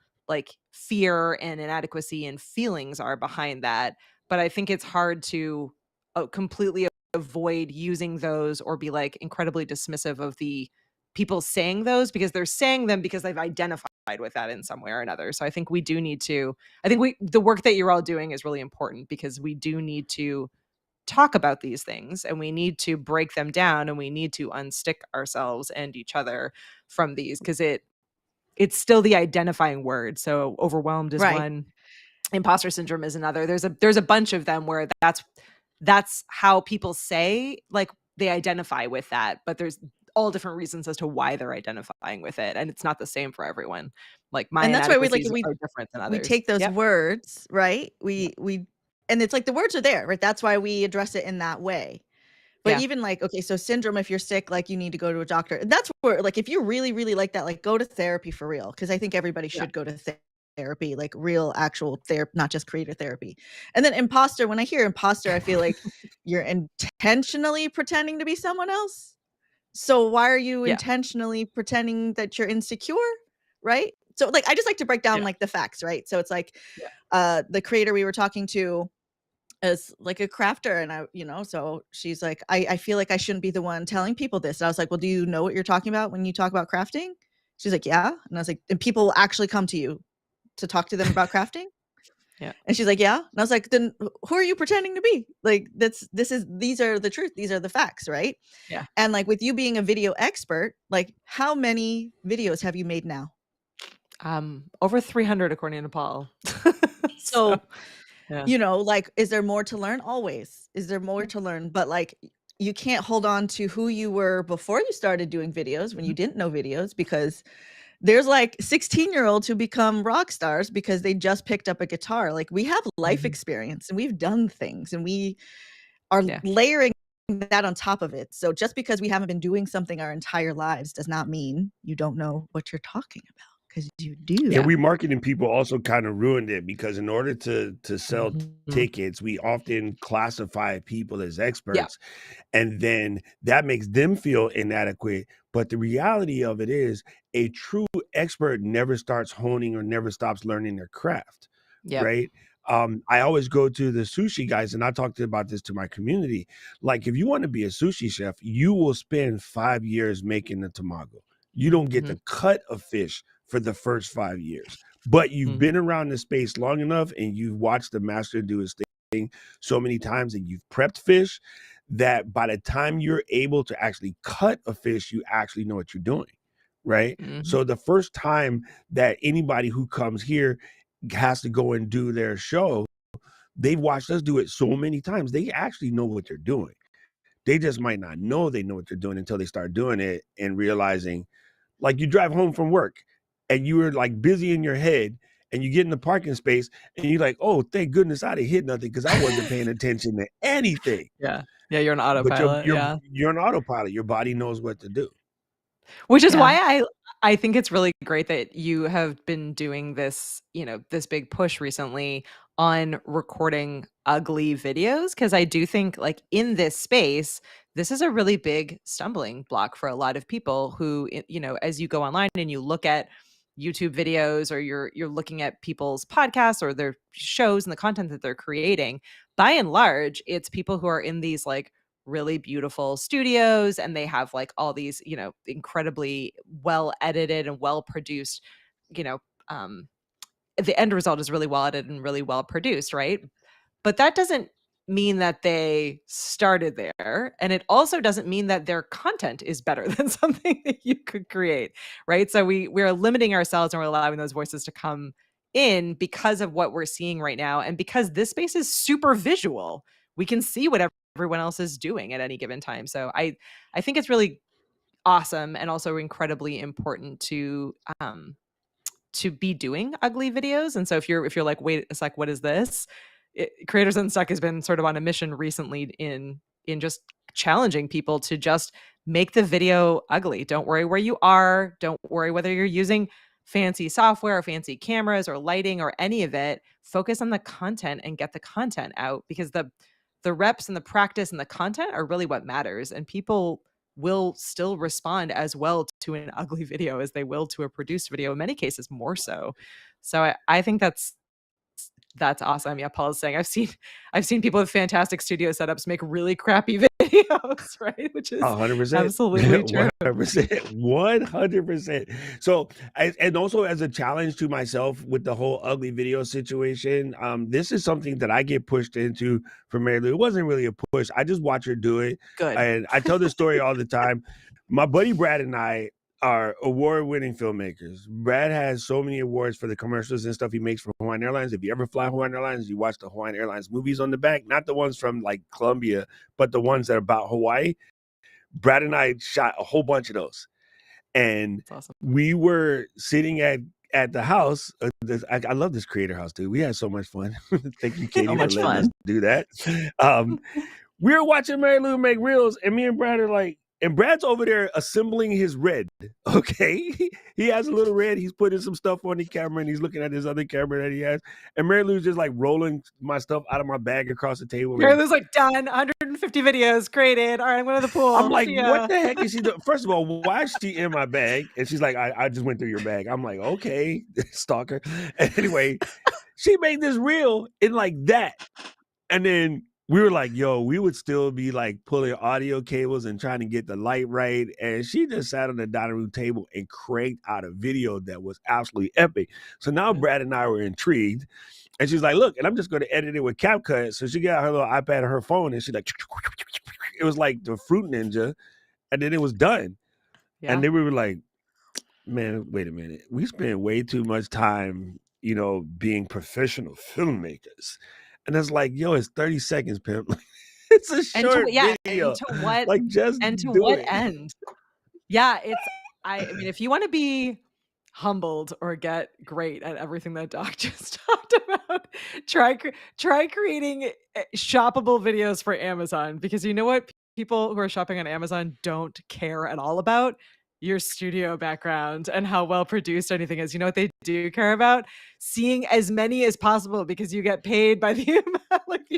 fear and inadequacy and feelings are behind that. But I think it's hard to completely avoid using those or be incredibly dismissive of the people saying those, because they're saying them because they've identified with that in some way or another. So I think we do need to, the work that you're all doing is really important, because we do need to talk about these things and we need to break them down and we need to unstick ourselves and each other from these, because it's still the identifying word. So overwhelmed is one, imposter syndrome is another. There's a bunch of them where that's how people say they identify with that, but there's all different reasons as to why they're identifying with it, and it's not the same for everyone. My and that's why we are different than others. We take those words, right? We and it's the words are there, right? That's why we address it in that way. But even okay, so syndrome, if you're sick, you need to go to a doctor. That's where if you really, really like that, go to therapy for real. Because I think everybody should go to therapy, real actual therapy, not just creator therapy. And then imposter, when I hear imposter, I feel like you're intentionally pretending to be someone else. So why are you intentionally pretending that you're insecure, right? So I just like to break down the facts, right? So it's the creator we were talking to is a crafter, and I so she's like, I feel like I shouldn't be the one telling people this. And I was like, well, do you know what you're talking about when you talk about crafting? She's like, yeah. And I was like, and people will actually come to you to talk to them about crafting? Yeah. And she's like, yeah. And I was like, then who are you pretending to be? These are the truth. These are the facts, right? Yeah. And with you being a video expert, how many videos have you made now? Over 300 according to Paul. So yeah. Is there more to learn? Always. Is there more to learn? But you can't hold on to who you were before you started doing videos when you didn't know videos, because there's 16-year-olds who become rock stars because they just picked up a guitar. We have life experience and we've done things and we are layering that on top of it. So just because we haven't been doing something our entire lives does not mean you don't know what you're talking about, because you do. And we marketing people also kind of ruined it, because in order to sell tickets, we often classify people as experts, and then that makes them feel inadequate. But the reality of it is, a true expert never starts honing or never stops learning their craft, right? I always go to the sushi guys, and I talked about this to my community. If you want to be a sushi chef, you will spend 5 years making the tamago. You don't get to cut a fish for the first 5 years, but you've been around the space long enough and you've watched the master do his thing so many times, and you've prepped fish that by the time you're able to actually cut a fish, you actually know what you're doing, right? So the first time that anybody who comes here has to go and do their show, they've watched us do it so many times, they actually know what they're doing. They just might not know they know what they're doing until they start doing it and realizing, like you drive home from work and you were like busy in your head and you get in the parking space and you're like, oh, thank goodness I didn't hit nothing because I wasn't paying attention to anything. Yeah. Yeah, you're an But autopilot, yeah. you're an autopilot. Your body knows what to do. Which is Yeah. why I think it's really great that you have been doing this, this big push recently on recording ugly videos, because I do think, like, in this space, this is a really big stumbling block for a lot of people who, as you go online and you look at YouTube videos, or you're looking at people's podcasts or their shows and the content that they're creating, by and large, it's people who are in these, like, really beautiful studios, and they have, like, all these, incredibly well edited and well produced, you know um the end result is really well edited and really well produced, right? But that doesn't mean that they started there, and it also doesn't mean that their content is better than something that you could create, right? So we're limiting ourselves, and we're allowing those voices to come in because of what we're seeing right now, and because this space is super visual. We can see what everyone else is doing at any given time. So I think it's really awesome, and also incredibly important to be doing ugly videos. And so if you're like, wait, it's like, what is this? Creators Unstuck has been sort of on a mission recently in just challenging people to just make the video ugly. Don't worry where you are. Don't worry whether you're using fancy software or fancy cameras or lighting or any of it. Focus on the content and get the content out, because the reps and the practice and the content are really what matters. And people will still respond as well to an ugly video as they will to a produced video, in many cases more so. So I think that's awesome. Yeah, Paul is saying I've seen people with fantastic studio setups make really crappy videos, right? Which is 100%. absolutely true. 100%. 100%. So, and also as a challenge to myself with the whole ugly video situation, this is something that I get pushed into from Marielou. It wasn't really a push. I just watch her do it. Good. And I tell this story all the time. My buddy Brad and I are award-winning filmmakers. Brad has so many awards for the commercials and stuff he makes for Hawaiian Airlines. If you ever fly Hawaiian Airlines, you watch the Hawaiian Airlines movies on the back, not the ones from like Colombia, but the ones that are about Hawaii. Brad and I shot a whole bunch of those. And That's awesome. we were sitting at the house. I love this creator house, dude. We had so much fun. Thank you, Katie, So for much letting us fun. do that. We were watching Marielou make reels, and me and Brad are like, and Brad's over there assembling his red. Okay, he has a little red. He's putting some stuff on the camera, and he's looking at his other camera that he has. And Marilou's just like rolling my stuff out of my bag across the table. Marilou's like, done, 150 videos created. All right, I'm going to the pool. I'm like, what the heck is she doing? First of all, why is she in my bag? And she's like, I just went through your bag. I'm like, okay, stalker. And anyway, she made this reel in like that. And then we were like, yo, we would still be like pulling audio cables and trying to get the light right. And she just sat on the dining room table and cranked out a video that was absolutely epic. So now Brad and I were intrigued. And she's like, look, and I'm just going to edit it with CapCut. So she got her little iPad and her phone, and she's like, it was like the Fruit Ninja. And then it was done. Yeah. And then we were like, man, wait a minute. We spent way too much time, being professional filmmakers. And it's like, yo, it's 30 seconds, pimp. It's a short video. And to what, like, just and to do what it. end? Yeah, I mean, if you want to be humbled or get great at everything that Doc just talked about, try creating shoppable videos for Amazon, because you know what people who are shopping on Amazon don't care at all about? Your studio background and how well produced anything is. You know what they do care about? Seeing as many as possible, because you get paid by the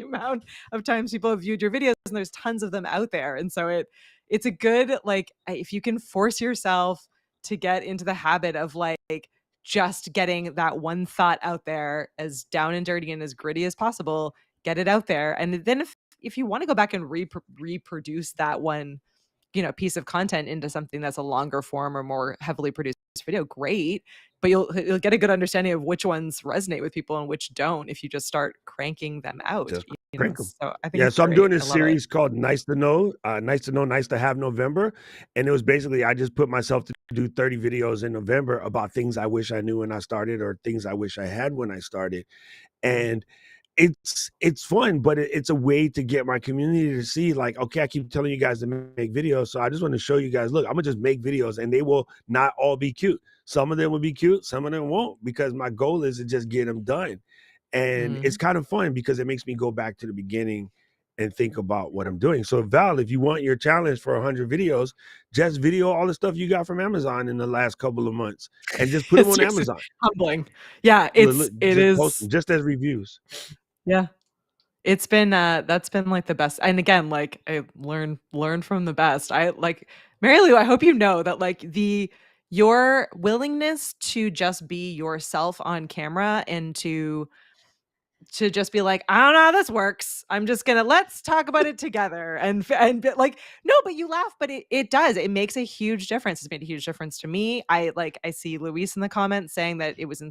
amount of times people have viewed your videos, and there's tons of them out there. And so it's a good, like, if you can force yourself to get into the habit of like just getting that one thought out there as down and dirty and as gritty as possible, get it out there. And then if you want to go back and reproduce that one piece of content into something that's a longer form or more heavily produced video, great. But you'll get a good understanding of which ones resonate with people and which don't if you just start cranking them out. Just crank them. So I think So I'm doing this series called Nice to Know, Nice to Have November. And it was basically, I just put myself to do 30 videos in November about things I wish I knew when I started, or things I wish I had when I started. And it's fun, but it's a way to get my community to see, like, okay, I keep telling you guys to make videos, so I just want to show you guys, look, I'm gonna just make videos, and they will not all be cute. Some of them will be cute, some of them won't, because my goal is to just get them done. And it's kind of fun because it makes me go back to the beginning and think about what I'm doing. So Val, if you want your challenge for 100 videos, just video all the stuff you got from Amazon in the last couple of months and just put them on Seriously, Amazon. humbling. Yeah, Look, it just post is. them just as reviews. Yeah. It's been that's been like the best. And again, like I learn from the best. I like Marielou, I hope you know that like your willingness to just be yourself on camera and to just be like, I don't know how this works. I'm just gonna let's talk about it together. And like, no, but you laugh, but it does. It makes a huge difference. It's made a huge difference to me. I see Luis in the comments saying that it was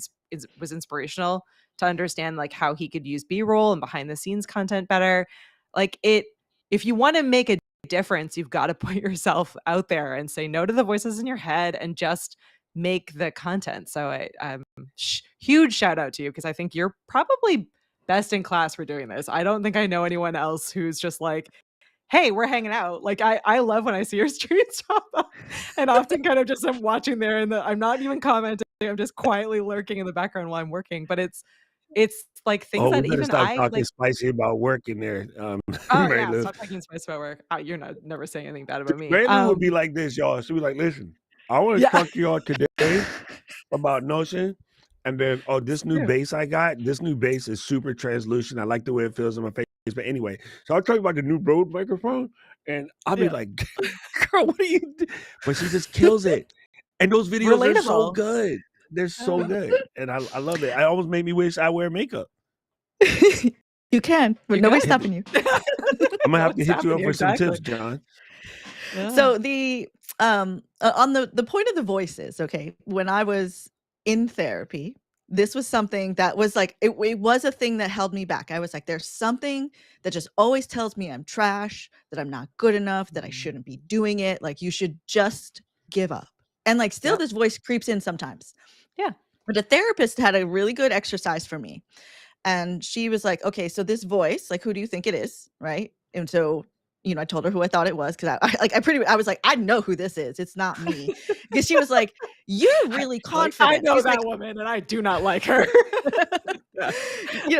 was inspirational to understand like how he could use B-roll and behind the scenes content better. Like if you want to make a difference, you've got to put yourself out there and say no to the voices in your head and just make the content. So huge shout out to you because I think you're probably best in class for doing this. I don't think I know anyone else who's just like, hey, we're hanging out. Like I love when I see your streams pop up and often kind of just I'm watching there and I'm not even commenting. I'm just quietly lurking in the background while I'm working. But it's like things Oh, we that better even stop I talking like. spicy about work in there, Oh Mary yeah, Lou. stop talking spice about work. You're not never saying anything bad about me. Mary Lou would be like this, y'all. She'd be like, listen, I want to Yeah. talk to y'all today about Notion. And then, oh, this new bass I got, this new bass is super translucent. I like the way it feels in my face. But anyway, so I'll tell you about the new Rode microphone. And I'll be like, girl, what are you doing? But she just kills it. And those videos are so Relatable. good. They're so good. And I love it. I almost made me wish I wear makeup. You can, but nobody's stopping you. I'm gonna have to hit you up for some tips, John. Yeah. So the on the point of the voices, okay, when I was in therapy, this was something that was like it was a thing that held me back. I was like, there's something that just always tells me I'm trash, that I'm not good enough, that I shouldn't be doing it. Like you should just give up. And like still this voice creeps in sometimes. Yeah. But a therapist had a really good exercise for me. And she was like, okay, so this voice, like, who do you think it is? Right. And so, I told her who I thought it was because I was like, I know who this is. It's not me. Because she was like, you're really confident. I know She's that like, woman and I do not like her.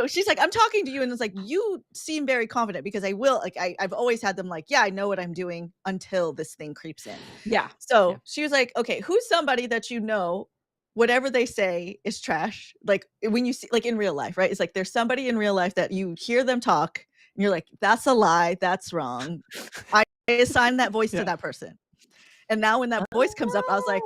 she's like, I'm talking to you. And it's like, you seem very confident because I've always had them like, yeah, I know what I'm doing until this thing creeps in. Yeah. So she was like, okay, who's somebody that whatever they say is trash. Like when you see, like in real life, right? It's like there's somebody in real life that you hear them talk and you're like, that's a lie. That's wrong. I assign that voice to that person. And now when that voice comes up, I was like,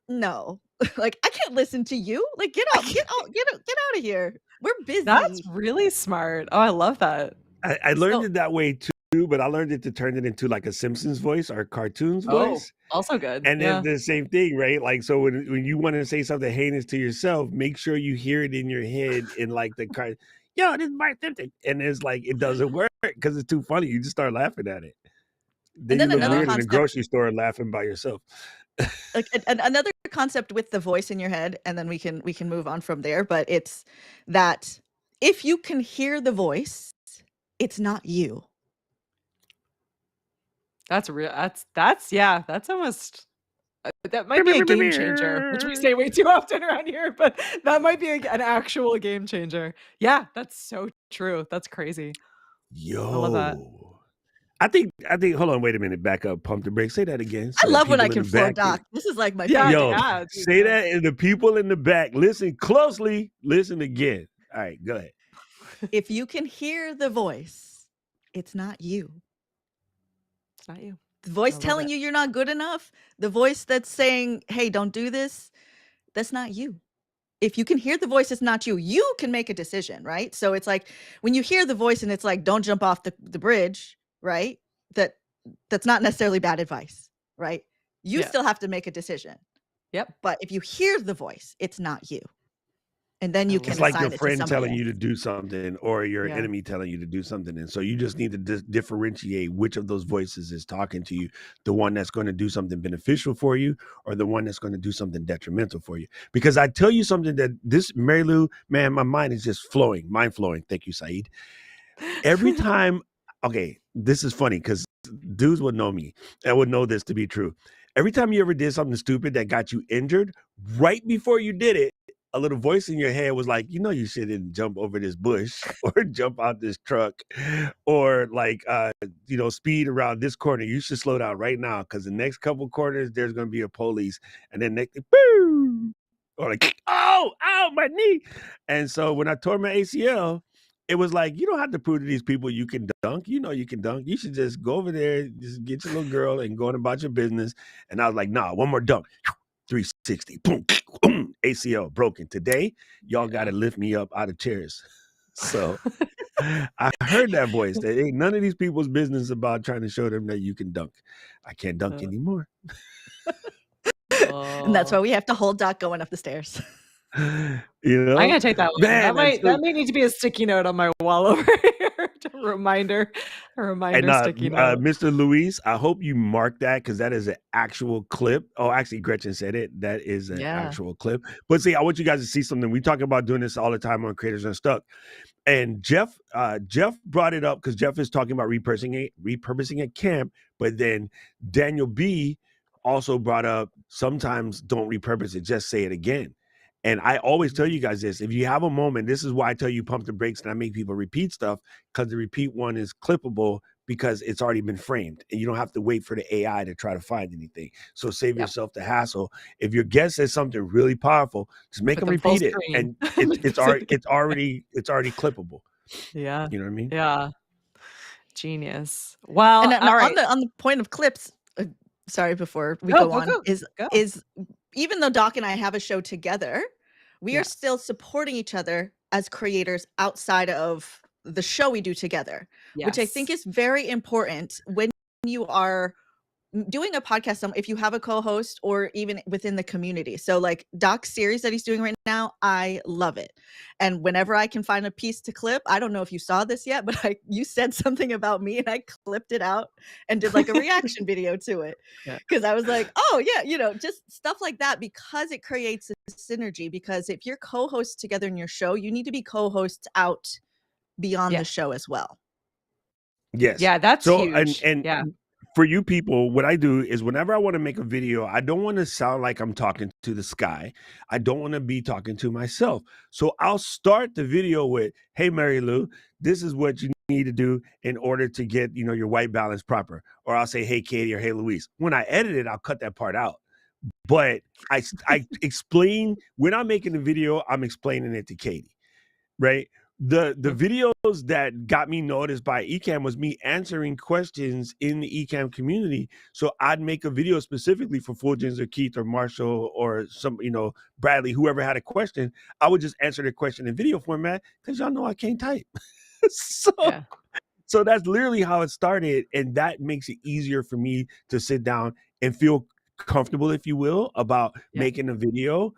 no, like I can't listen to you. Like get out of here. We're busy. That's really smart. Oh, I love that. I learned it that way too, but I learned it to turn it into like a Simpsons voice or cartoons voice. Also good. And yeah. then the same thing, right? Like, so when you want to say something heinous to yourself, make sure you hear it in your head in like the car. Yo, this is Mark Simpson. And it's like, it doesn't work because it's too funny. You just start laughing at it. Then you look weird in the grocery store laughing by yourself. Like another concept with the voice in your head, and then we can move on from there. But it's that if you can hear the voice, it's not you. That's real. That's almost that might be a game changer, which we say way too often around here, but that might be an actual game changer. Yeah, that's so true. That's crazy. Yo. I love that. I think hold on, wait a minute, back up, pump the brakes. Say that again. I love when I can flow, Doc. This is like my favorite. Yo, say that, and the people in the back, listen closely, listen again. All right, go ahead. If you can hear the voice, it's not you. It's not you. The voice telling you you're not good enough, the voice that's saying, hey, don't do this, that's not you. If you can hear the voice, it's not you. You can make a decision, right? So it's like when you hear the voice and it's like, don't jump off the bridge, right? That's not necessarily bad advice, right? You still have to make a decision. Yep. But if you hear the voice, it's not you. And then I you love It's can like that. your assign it to friend somebody telling else. you to do something or your Yeah. enemy telling you to do something. And so you just need to differentiate which of those voices is talking to you, the one that's going to do something beneficial for you or the one that's going to do something detrimental for you. Because I tell you something that this, Mary Lou, man, my mind is just flowing, mind flowing. Thank you, Saeed. Every time, okay, this is funny because dudes would know me and would know this to be true. Every time you ever did something stupid that got you injured, right before you did it, a little voice in your head was like, you know, you shouldn't jump over this bush or jump out this truck or like, speed around this corner. You should slow down right now because the next couple corners, there's going to be a police. And then next, boom, or like, oh, ow, my knee. And so when I tore my ACL, it was like, you don't have to prove to these people you can dunk. You know you can dunk. You should just go over there, just get your little girl and go on about your business. And I was like, nah, one more dunk. 360. Boom, boom, ACL broken. Today, y'all got to Yeah. lift me up out of chairs. So I heard that voice. That ain't none of these people's business about trying to show them that you can dunk. I can't dunk Uh, anymore. And that's why oh. we have to hold Doc going up the stairs. You I'm know, gonna take that one. man. And so That may need to be a sticky note on my wall over here. A reminder sticky note. Mr. Luis, I hope you mark that because that is an actual clip. Oh, actually, Gretchen said it. That is an Yeah. actual clip. But see, I want you guys to see something. We talk about doing this all the time on Creators Unstuck. And Jeff brought it up because Jeff is talking about repurposing a camp, but then Daniel B also brought up sometimes don't repurpose it, just say it again. And I always tell you guys this: if you have a moment, this is why I tell you pump the brakes and I make people repeat stuff because the repeat one is clippable because it's already been framed and you don't have to wait for the AI to try to find anything. So save Yep. yourself the hassle. If your guest says something really powerful, just make Put them them full repeat it, screen. and it's Make it's them say it already again. it's already clippable. Yeah. You know what I mean? Yeah. Genius. Well, And then all on right. the point of clips, sorry, before we Go, go go, on, go. Go. is even though Doc and I have a show together, we are Yes. still supporting each other as creators outside of the show we do together, which I think Yes. is very important when you are doing a podcast, if you have a co-host or even within the community. So like Doc's series that he's doing right now, I love it. And whenever I can find a piece to clip, I don't know if you saw this yet, but you said something about me and I clipped it out and did like a reaction video to it. Yeah. Cause I was like, oh yeah, just stuff like that because it creates a synergy. Because if you're co-hosts together in your show, you need to be co-hosts out beyond the Yes. show as well. Yes. Yeah, that's So and huge. and Yeah. for you people, what I do is whenever I want to make a video, I don't want to sound like I'm talking to the sky. I don't want to be talking to myself. So I'll start the video with, "Hey Mary Lou, this is what you need to do in order to get, your white balance proper." Or I'll say, "Hey Katie," or "Hey Louise." When I edit it, I'll cut that part out. But I explain when I'm making the video, I'm explaining it to Katie, right? The Mhm. videos that got me noticed by Ecamm was me answering questions in the Ecamm community. So I'd make a video specifically for Fulgens or Keith or Marshall or some, Bradley, whoever had a question. I would just answer the question in video format because y'all know I can't type. so Yeah. so that's literally how it started. And that makes it easier for me to sit down and feel comfortable, if you will, about Yeah. making a video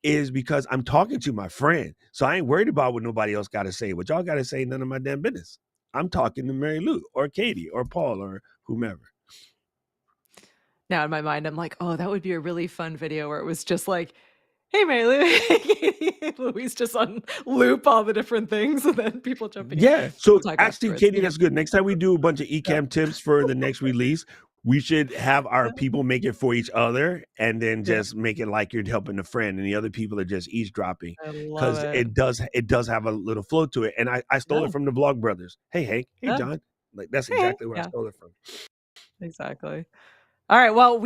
is because I'm talking to my friend. So I ain't worried about what nobody else got to say. What y'all got to say, none of my damn business. I'm talking to Mary Lou or Katie or Paul or whomever. Now in my mind, I'm like, oh, that would be a really fun video where it was just like, hey, Mary Lou, hey, Katie, Louise just on loop all the different things and then people jumping in. Yeah. We'll So talk actually, afterwards. Katie, that's good. Next time we do a bunch of Yeah. Ecamm tips for the next release, we should have our people make it for each other and then Yeah. just make it like you're helping a friend and the other people are just eavesdropping I love because it. it does have a little flow to it. And I stole Yeah. it from the Vlog Brothers. Hey Hank, hey Yeah. John. Like that's Hey. exactly where I Yeah, stole it from. exactly. All right. Well,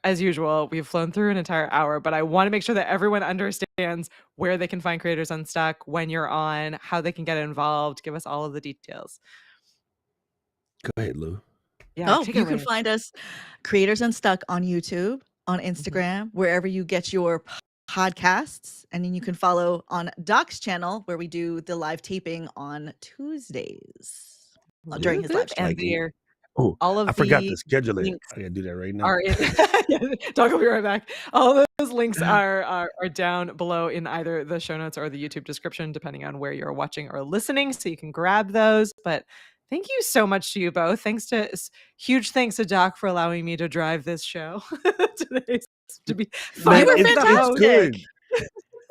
as usual, we've flown through an entire hour, but I want to make sure that everyone understands where they can find Creators Unstuck, when you're on, how they can get involved. Give us all of the details. Go ahead, Lou. Yeah, Oh, take it you can away. find us Creators Unstuck on YouTube, on Mhm. Instagram, wherever you get your podcasts. And then you can follow on Doc's channel where we do the live taping on Tuesdays during his live stream. And Like he, Oh, All I of forgot to the schedule it. links I gotta do that right now. are in yeah, Doc will be right back. All of those links are down below in either the show notes or the YouTube description, depending on where you're watching or listening, so you can grab those. But thank you so much to you both. Huge thanks to Doc for allowing me to drive this show today, to be You Man, were finally the it's host. fantastic. good.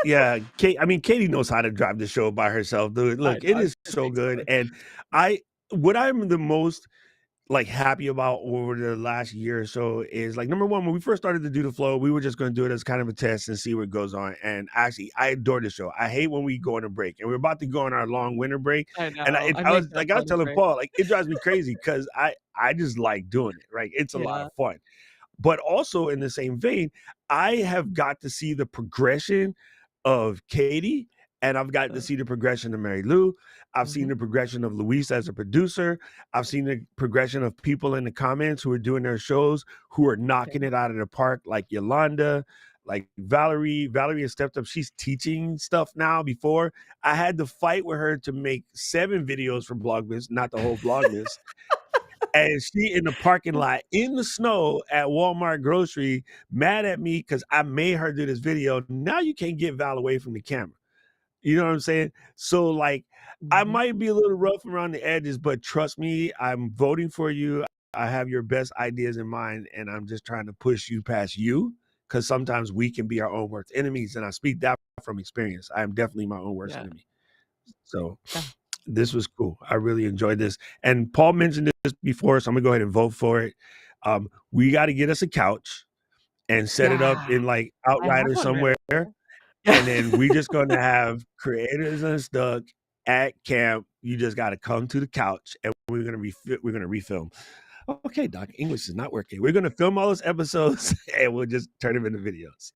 Yeah, Katie knows how to drive the show by herself, dude. I Look, it know, is it so takes good, over. and what I'm the most like happy about over the last year or so is like number one, when we first started to do the flow, we were just going to do it as kind of a test and see what goes on. And actually, I adore the show. I hate when we go on a break, and we're about to go on our long winter break. I And know. I make that I was fun telling break. Paul, like it drives me crazy because I just like doing it. Right, it's a lot Yeah. of fun. But also in the same vein, I have got to see the progression of Katie, and I've gotten to see the progression of Mary Lou. I've seen the progression of Luis as a producer. I've seen the progression of people in the comments who are doing their shows, who are knocking it out of the park, like Yolanda, like Valerie. Valerie has stepped up. She's teaching stuff now. Before, I had to fight with her to make 7 videos for Vlogmas, not the whole Vlogmas. And she in the parking lot in the snow at Walmart grocery, mad at me because I made her do this video. Now you can't get Val away from the camera. You know what I'm saying? So like I might be a little rough around the edges, but trust me, I'm voting for you. I have your best ideas in mind, and I'm just trying to push you past you because sometimes we can be our own worst enemies. And I speak that from experience. I am definitely my own worst Yeah. enemy. So Yeah. this was cool. I really enjoyed this. And Paul mentioned this before, so I'm gonna go ahead and vote for it. We got to get us a couch and set it up Yeah. in like I have Outrider one somewhere, ready. and then we just gonna have creators Unstuck at camp. You just got to come to the couch, and we're gonna refilm. Okay, Doc, English is not working. We're gonna film all those episodes, and we'll just turn them into videos.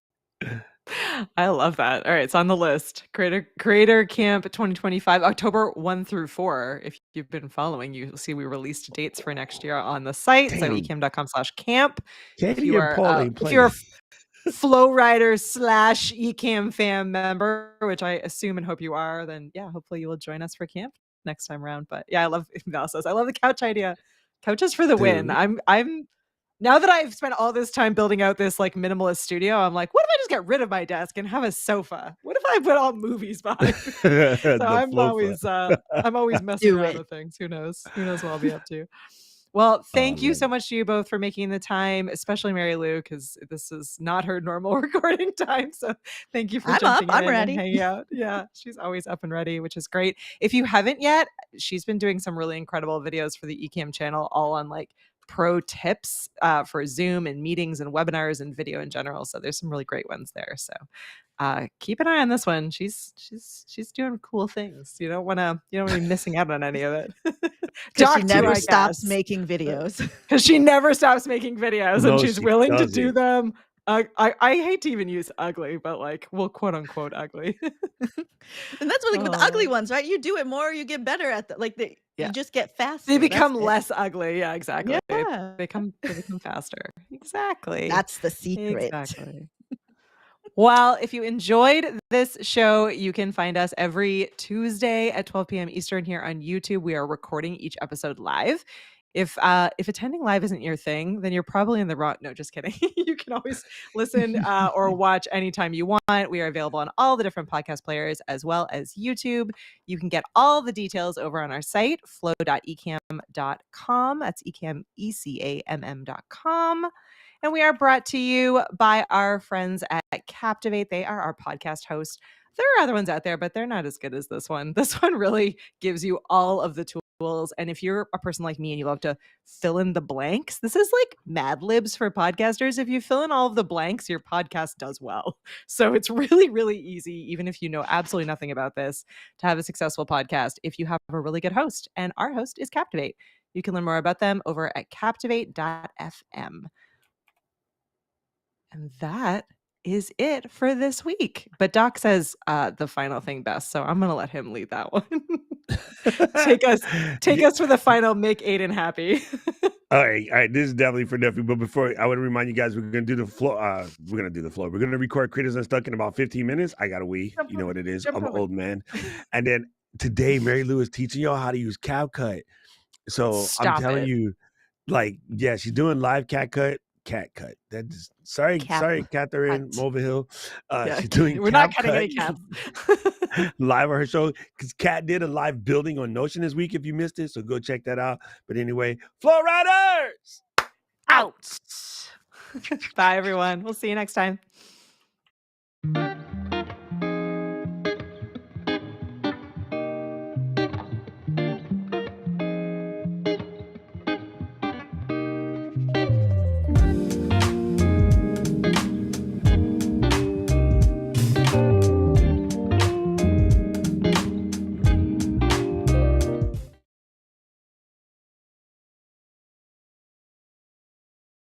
I love that. All right, it's on the list. Creator Camp 2025, October 1 through 4. If you've been following, you'll see we released dates for next year on the site. So Damn, ecamm.com/camp. Katie and Paul ain't If you're playing. a Flow Rider / Ecamm fam member, which I assume and hope you are, then yeah, hopefully you will join us for camp next time around. But yeah, I love Val says, I love the couch idea. Couches for the win. Dude. I'm now that I've spent all this time building out this like minimalist studio, I'm like, what if I just get rid of my desk and have a sofa? What if I put all movies behind me? So The I'm always messing Do around it. with things. Who knows? Who knows what I'll be up to? Well, Oh, I thank you love so it. much to you both for making the time, especially Mary Lou, because this is not her normal recording time. So thank you for I'm up. jumping I'm in and ready. hanging out. Yeah, she's always up and ready, which is great. If you haven't yet, she's been doing some really incredible videos for the Ecamm channel, all on like pro tips for Zoom and meetings and webinars and video in general. So there's some really great ones there. So keep an eye on this one. She's doing cool things. You don't want to be missing out on any of it. Because she Doc too, never I stops guess. making videos. Because she never stops making videos and No, she's she willing to do doesn't. them. I hate to even use ugly, but like, well, quote unquote ugly. And that's really with the ugly Oh, ones, right? You do it more, you get better at the like yeah. you just get They faster. That's become it. less ugly. Yeah, exactly. Yeah. They become faster. Exactly. That's the secret. Exactly. Well, if you enjoyed this show, you can find us every Tuesday at 12 p.m. Eastern here on YouTube. We are recording each episode live. If attending live isn't your thing, then you're probably in the wrong. No, just kidding. You can always listen or watch anytime you want. We are available on all the different podcast players as well as YouTube. You can get all the details over on our site, flow.ecamm.com. That's ecamm, ecamm.com. And we are brought to you by our friends at Captivate. They are our podcast host. There are other ones out there, but they're not as good as this one. This one really gives you all of the tools. And if you're a person like me and you love to fill in the blanks, this is like Mad Libs for podcasters. If you fill in all of the blanks, your podcast does well. So it's really, really easy, even if you know absolutely nothing about this, to have a successful podcast if you have a really good host. And our host is Captivate. You can learn more about them over at captivate.fm. And that is it for this week. But Doc says the final thing best, so I'm gonna let him lead that one. take us for the final make Aiden happy. All right. This is definitely for nephew. But before, I want to remind you guys, we're gonna do the flow. We're gonna do the flow. We're gonna record Creators Unstuck in about 15 minutes. I gotta wee. Jump You know over, what it is. jump I'm an over. old man. And then today, Mary Lou is teaching y'all how to use CapCut. So I'm Stop telling it. you, like, yeah, she's doing live cat cut. That is sorry, Cap Catherine cut. Mulvihill. Yeah, She's doing we're not cap cutting cut any cats. live on her show because Kat did a live building on Notion this week. If you missed it, so go check that out. But anyway, Flow Riders Out. Bye, everyone. We'll see you next time.